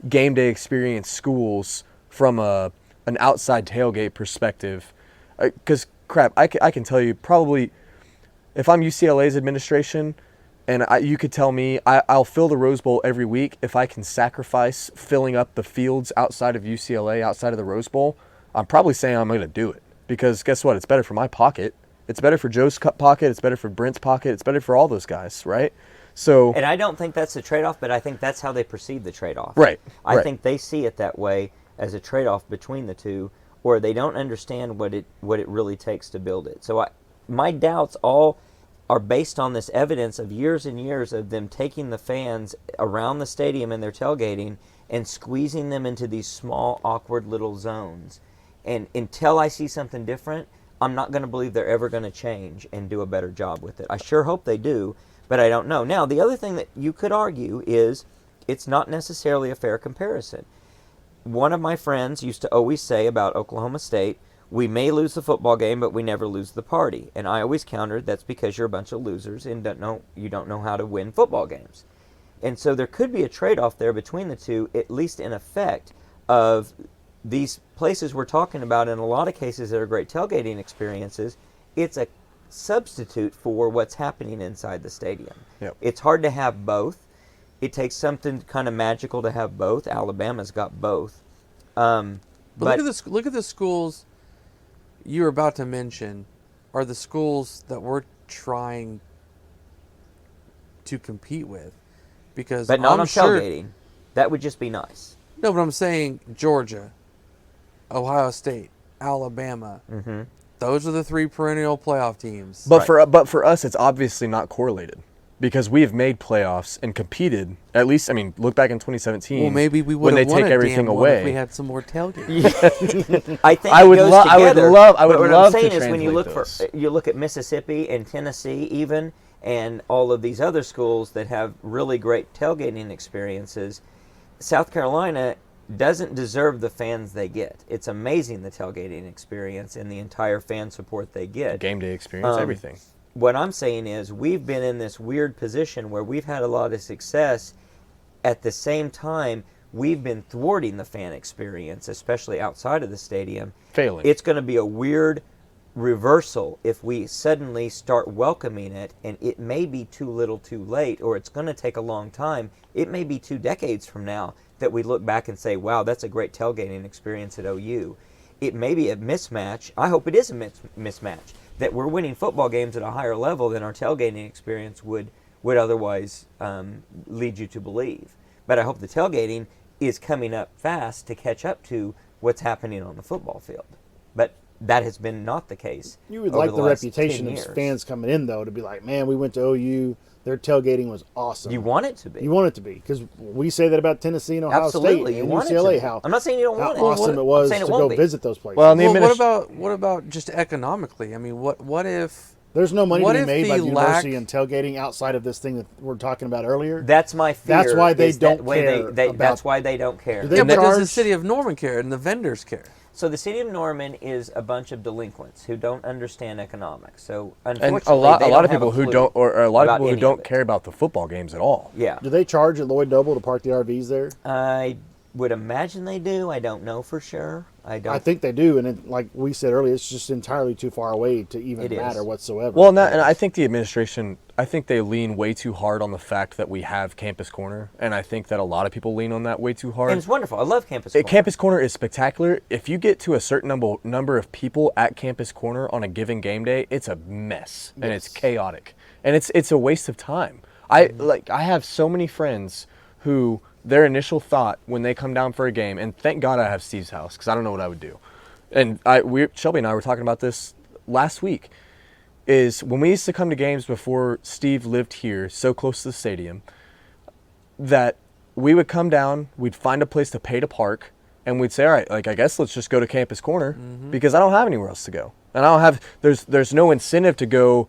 game day experience schools from an outside tailgate perspective? Because I can tell you, probably if I'm UCLA's administration and you could tell me I'll fill the Rose Bowl every week if I can sacrifice filling up the fields outside of UCLA, outside of the Rose Bowl, I'm probably saying I'm going to do it. Because guess what? It's better for my pocket. It's better for Joe's pocket. It's better for Brent's pocket. It's better for all those guys, right? So, and I don't think that's the trade-off, but I think that's how they perceive the trade-off. Right. I think they see it that way, as a trade-off between the two, or they don't understand what it really takes to build it. So my doubts all are based on this evidence of years and years of them taking the fans around the stadium and their tailgating and squeezing them into these small, awkward little zones. And until I see something different, I'm not going to believe they're ever going to change and do a better job with it. I sure hope they do, but I don't know. Now, the other thing that you could argue is it's not necessarily a fair comparison. One of my friends used to always say about Oklahoma State, we may lose the football game, but we never lose the party. And I always countered, that's because you're a bunch of losers and you don't know how to win football games. And so there could be a trade-off there between the two, at least in effect, of these places we're talking about, in a lot of cases that are great tailgating experiences, it's a substitute for what's happening inside the stadium. Yep. It's hard to have both. It takes something kind of magical to have both. Alabama's got both. But look at the schools you were about to mention are the schools that we're trying to compete with. Because but not I'm on sure, tailgating. That would just be nice. No, but I'm saying Georgia, Ohio State, Alabama. Mm-hmm. Those are the three perennial playoff teams. But for us, it's obviously not correlated because we have made playoffs and competed. At least, I mean, look back in 2017. Well, maybe we would when they have won take a everything damn away. one if we had some more tailgating. I think I would it goes love. I would together. love. I But would what love I'm saying to is when you look translate those. you look at Mississippi and Tennessee even, and all of these other schools that have really great tailgating experiences, South Carolina doesn't deserve the fans they get. It's amazing the tailgating experience and the entire fan support they get. Game day experience, everything. What I'm saying is we've been in this weird position where we've had a lot of success. At the same time, we've been thwarting the fan experience, especially outside of the stadium. Failing. It's going to be a weird reversal if we suddenly start welcoming it, and it may be too little too late, or it's going to take a long time. It may be 2 decades from now that we look back and say, wow, that's a great tailgating experience at OU. It may be a mismatch. I hope it is a mismatch, that we're winning football games at a higher level than our tailgating experience would otherwise lead you to believe. But I hope the tailgating is coming up fast to catch up to what's happening on the football field. But that has been not the case. You would over like the last reputation 10 of years. fans coming in, though, to be like, man, we went to OU. Their tailgating was awesome. You want it to be. You want it to be, because we say that about Tennessee and Ohio Absolutely, State you and want it to UCLA. be. How I'm not saying you don't how want it. awesome it I'm was saying to it go won't be. visit those places. Well, and the What about just economically? I mean, what if there's no money what to be if made by the the university and tailgating outside of this thing that we're talking about earlier. That's my fear. That's why they is that don't way care that's about- why they don't care. Do they yeah, but does the charge- city of Norman care and the vendors care? So the city of Norman is a bunch of delinquents who don't understand economics. So And unfortunately, a lot they of don't people have who clue don't, or a lot of about people who any don't it. care about the football games at all. Yeah, Do they charge at Lloyd Noble to park the RVs there? I would imagine they do. I don't know for sure. I don't. I think they do, and it, like we said earlier, it's just entirely too far away to even It is. matter whatsoever. Well, and I think the administration, I think they lean way too hard on the fact that we have Campus Corner, and I think that a lot of people lean on that way too hard. and it's wonderful. I love Campus Corner. Campus Corner is spectacular. If you get to a certain number of people at Campus Corner on a given game day, it's a mess and it's chaotic, and it's a waste of time. I have so many friends who their initial thought when they come down for a game, and thank God I have Steve's house because I don't know what I would do. And Shelby and I were talking about this last week. is when we used to come to games before Steve lived here, so close to the stadium, that we would come down, we'd find a place to pay to park, and we'd say, all right, like, I guess let's just go to Campus Corner because I don't have anywhere else to go. And I don't have, there's no incentive to go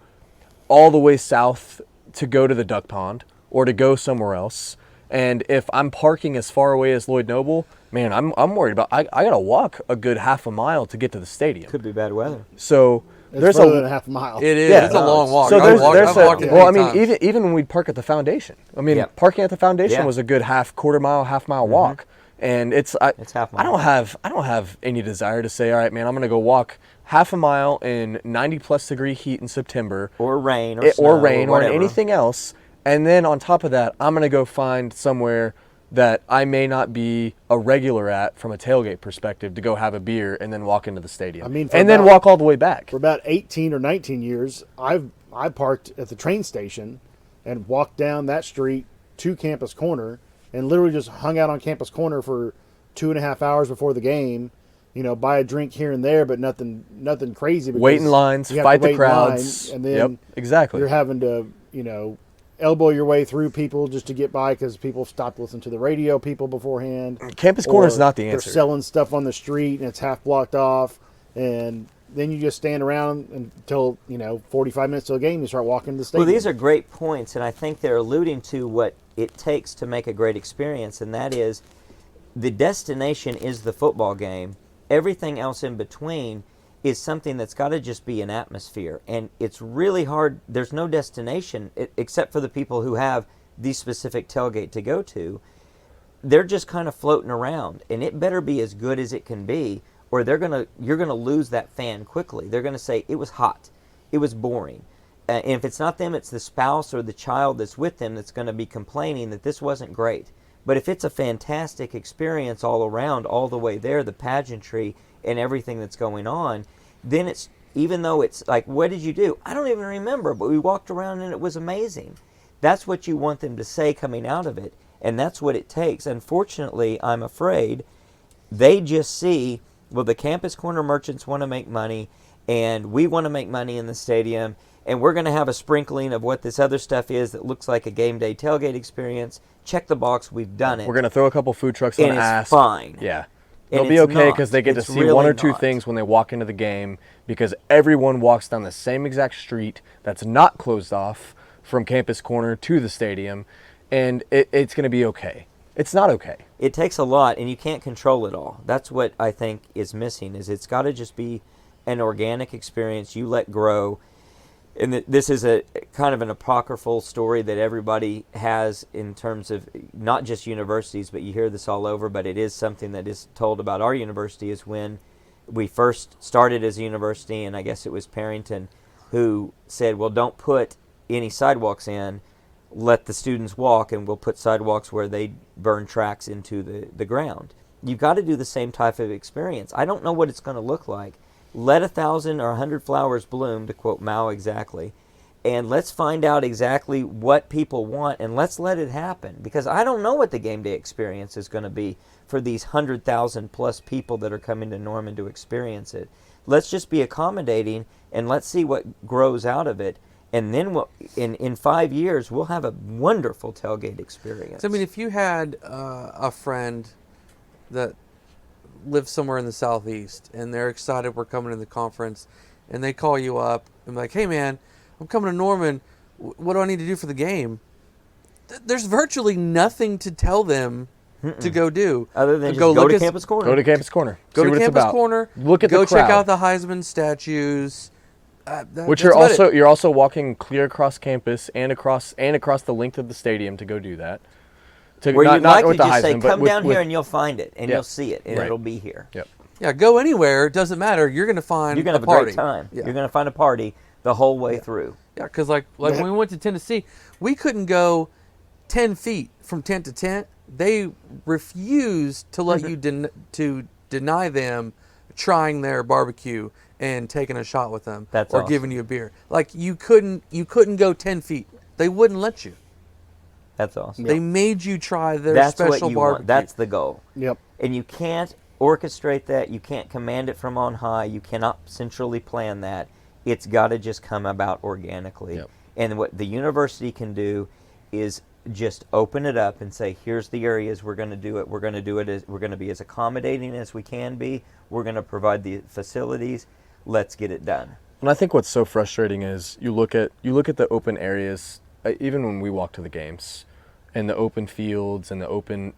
all the way south to go to the duck pond or to go somewhere else. And if I'm parking as far away as Lloyd Noble, man, I'm worried about, I got to walk a good half a mile to get to the stadium. Could be bad weather. So It's there's further than a half a mile. It is. Yeah. It's a long walk. So I've there's walked it well, I many mean, times. even when we'd park at the foundation, I mean, Yep. parking at the foundation Yeah. was a good quarter mile, half mile walk, and it's half mile. I don't have any desire to say, all right, man, I'm gonna go walk half a mile in 90+ degree heat in September, Or rain, or snow, or rain, or whatever. anything else, and then on top of that, I'm gonna go find somewhere that I may not be a regular at from a tailgate perspective to go have a beer and then walk into the stadium. I mean, for and then about- walk all the way back. For about 18 or 19 years, I parked at the train station and walked down that street to Campus Corner and literally just hung out on Campus Corner for 2.5 hours before the game. Buy a drink here and there, but nothing crazy. because Wait in lines, you have fight to the wait in line, crowds. and then Yep, exactly. you're having to, elbow your way through people just to get by because people stopped listening to the radio people beforehand. Campus Corner is Or not the they're answer. selling stuff on the street and it's half blocked off, and then you just stand around until 45 minutes to a game. You start walking to the Well, stadium. these are great points, and I think they're alluding to what it takes to make a great experience, and that is the destination is the football game. Everything else in between is something that's got to just be an atmosphere, and it's really hard. There's no destination except for the people who have the specific tailgate to go to. They're just kind of floating around, and it better be as good as it can be, or you're gonna lose that fan quickly. They're gonna say it was hot, it was boring, and if it's not them, it's the spouse or the child that's with them that's going to be complaining that this wasn't great. But if it's a fantastic experience all around, all the way there, the pageantry and everything that's going on, then it's, even though it's like, what did you do? I don't even remember, but we walked around and it was amazing. That's what you want them to say coming out of it, and that's what it takes. Unfortunately, I'm afraid they just see, well, the Campus Corner merchants want to make money, and we want to make money in the stadium, and we're going to have a sprinkling of what this other stuff is that looks like a game day tailgate experience. Check the box, we've done it. We're going to throw a couple food trucks on And it's Asp. fine. Yeah. And They'll be it's okay not. because they get It's to see really one or two not. things when they walk into the game, because everyone walks down the same exact street that's not closed off from Campus Corner to the stadium, and it's going to be okay. It's not okay. It takes a lot, and you can't control it all. That's what I think is missing, is it's got to just be an organic experience you let grow. And this is a kind of an apocryphal story that everybody has in terms of not just universities, but you hear this all over, but it is something that is told about our university, is when we first started as a university, and I guess it was Parrington who said, well, don't put any sidewalks in, let the students walk, and we'll put sidewalks where they burn tracks into the ground. You've got to do the same type of experience. I don't know what it's going to look like. Let 1,000 or 100 flowers bloom, to quote Mao exactly, and let's find out exactly what people want, and let's let it happen, because I don't know what the game day experience is going to be for these 100,000 plus people that are coming to Norman to experience it. Let's just be accommodating, and let's see what grows out of it, and then in 5 years, we'll have a wonderful tailgate experience. So, I mean, if you had a friend that lives somewhere in the southeast and they're excited we're coming to the conference, and they call you up and be like, hey man, I'm coming to Norman, what do I need to do for the game? There's virtually nothing to tell them to go do Other than just go go look to at- Campus Corner. Go to Campus Corner. go See to what it's Campus about. Corner, Look at go the check crowd. out the Heisman statues, Which that's about it. you're also walking clear across campus and across the length of the stadium to go do that. Where you'd like to with the just say, Heisman, but come with- down with- here and you'll find it, and Yeah. you'll see it, and Right. it'll be here. Yep. Yeah, go anywhere, it doesn't matter, you're going to find You're going to have a party. great time. Yeah. You're going to find a party the whole way through. Yeah, because like when we went to Tennessee, we couldn't go 10 feet from tent to tent. They refused to let you to deny them trying their barbecue and taking a shot with them, That's or awesome. giving you a beer. Like you couldn't go 10 feet. They wouldn't let you. That's awesome. They made you try their That's special what you barbecue. want. That's the goal. Yep. And you can't orchestrate that. You can't command it from on high. You cannot centrally plan that. It's got to just come about organically. Yep. And what the university can do is just open it up and say, here's the areas we're going to do it. We're going to do it as we're going to be as accommodating as we can be. We're going to provide the facilities. Let's get it done. And I think what's so frustrating is you look at the open areas, even when we walk to the games, and the open fields and the open.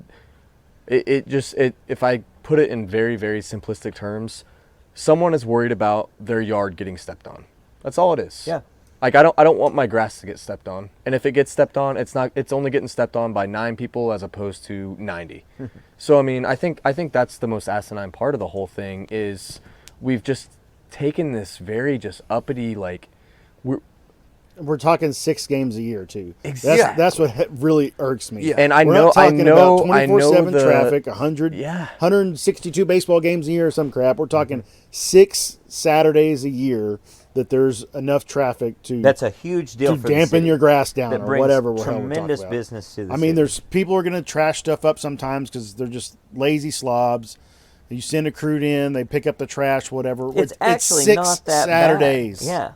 If I put it in very, very simplistic terms, someone is worried about their yard getting stepped on. That's all it is. Yeah. Like I don't want my grass to get stepped on. And if it gets stepped on, it's only getting stepped on by 9 people as opposed to 90. So I mean, I think that's the most asinine part of the whole thing is we've just taken this very just uppity like We're talking 6 games a year too. Exactly. That's what really irks me. Yeah. And I We're know not talking about I know 24/7 the traffic, 100, Yeah. 162 baseball games a year or some crap. We're talking 6 Saturdays a year that there's enough traffic to That's a huge deal to for the dampen city. your grass down That or brings whatever. We're tremendous about. business to the I city. mean, there's people are going to trash stuff up sometimes because they're just lazy slobs. You send a crew in, they pick up the trash, whatever. It's actually 6 not that Saturdays. bad. Yeah.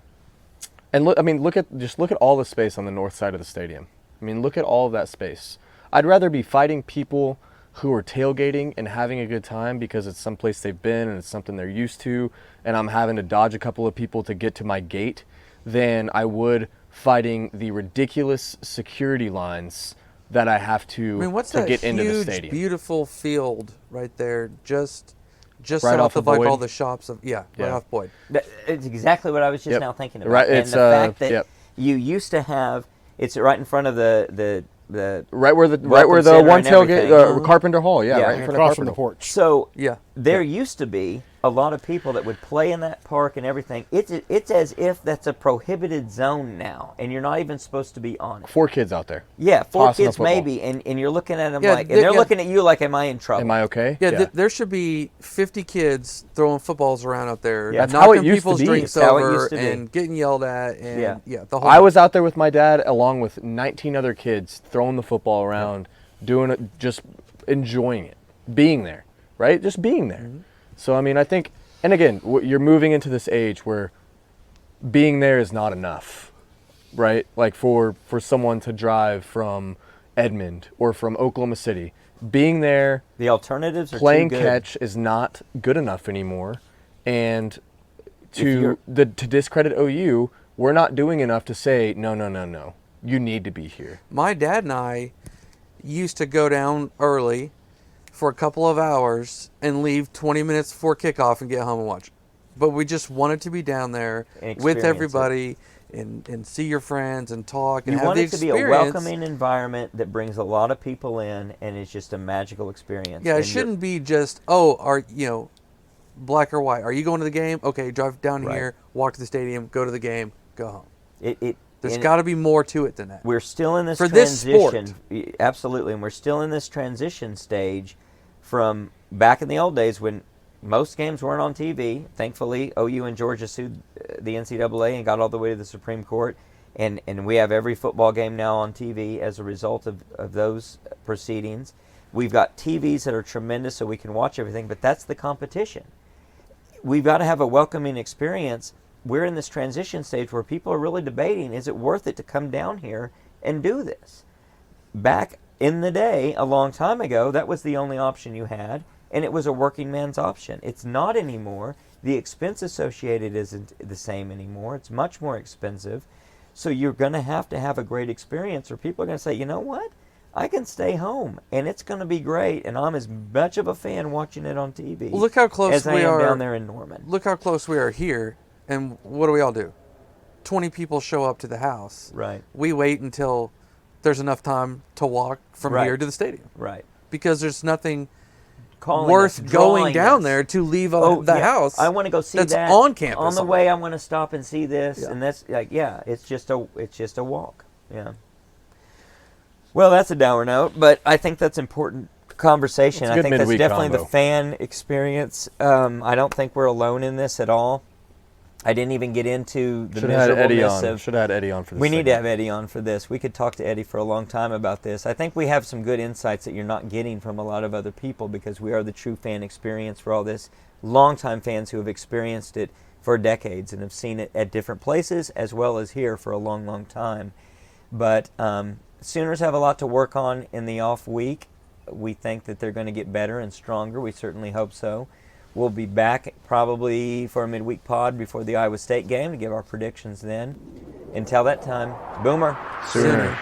And look at all the space on the north side of the stadium. I mean, look at all of that space. I'd rather be fighting people who are tailgating and having a good time because it's someplace they've been and it's something they're used to, and I'm having to dodge a couple of people to get to my gate, than I would fighting the ridiculous security lines that I have to I mean, what's to that get into the huge, stadium. beautiful field right there, just Right south off of of like all Boyd? the shops of right Yeah. off Boyd. It's exactly what I was just Yep. now thinking about. Right, And it's, the fact that yep. you used to have, it's right in front of the Right where the Welcome center one and tailgate everything. Carpenter Hall, yeah, Yeah. right in And front Across of from the Carpenter. porch. So Yeah. there used to be a lot of people that would play in that park and everything. It's as if that's a prohibited zone now, and you're not even supposed to be on it. 4 kids out there. Yeah, 4 Tossing a kids football. maybe, and you're looking at them Yeah, like, and they're yeah. looking at you like, am I in trouble? Am I okay? Yeah, there should be 50 kids throwing footballs around out there, Yeah. That's how it knocking used to people's be. drinks That's how it over used to be. and getting yelled at, and Yeah. the whole. I was out there with my dad along with 19 other kids throwing the football around, doing it, just enjoying it, being there, right? Just being there. Mm-hmm. So, I mean, I think, and again, you're moving into this age where being there is not enough, right? Like for someone to drive from Edmond or from Oklahoma City, being there, The alternatives are playing too good. catch is not good enough anymore. And you're- to discredit OU, we're not doing enough to say, no, you need to be here. My dad and I used to go down early for a couple of hours and leave 20 minutes before kickoff and get home and watch. But we just wanted to be down there And with experience everybody and see your friends and talk and You have want the it to be experience. a welcoming environment that brings a lot of people in, and it's just a magical experience. Yeah, it And you're- shouldn't be just, black or white. Are you going to the game? Okay, drive down Right. here, walk to the stadium, go to the game, go home. There's and got to be more to it than that. We're still in this For this transition. Absolutely, and we're still in this transition stage from back in the old days when most games weren't on TV. Thankfully, OU and Georgia sued the NCAA and got all the way to the Supreme Court, and we have every football game now on TV as a result of those proceedings. We've got TVs that are tremendous so we can watch everything, but that's the competition. We've got to have a welcoming experience. We're in this transition stage where people are really debating, is it worth it to come down here and do this? Back in the day, a long time ago, that was the only option you had, and it was a working man's option. It's not anymore. The expense associated isn't the same anymore. It's much more expensive. So you're going to have a great experience, or people are going to say, you know what? I can stay home, and it's going to be great, and I'm as much of a fan watching it on TV Well, look how close as I we am are down there in Norman. Look how close we are here, and what do we all do? 20 people show up to the house. Right. We wait until there's enough time to walk from Right. here to the stadium Right. because there's nothing Calling worth us, going drawing down us. there to leave Oh, the yeah. house. I want to go see that's that on campus. On the way, I want to stop and see this, Yeah. and that's like, yeah, it's just a walk. Yeah. Well, that's a dour note, but I think that's important conversation. It's a I good think that's midweek definitely combo. the fan experience. I don't think we're alone in this at all. I didn't even get into the Should have had Eddie miserableness on. of. Should have had Eddie on for this. We need to segment. have Eddie on for this. We could talk to Eddie for a long time about this. I think we have some good insights that you're not getting from a lot of other people because we are the true fan experience for all this. Longtime fans who have experienced it for decades and have seen it at different places as well as here for a long, long time. But Sooners have a lot to work on in the off week. We think that they're going to get better and stronger. We certainly hope so. We'll be back probably for a midweek pod before the Iowa State game to give our predictions then. Until that time, Boomer. Sooner.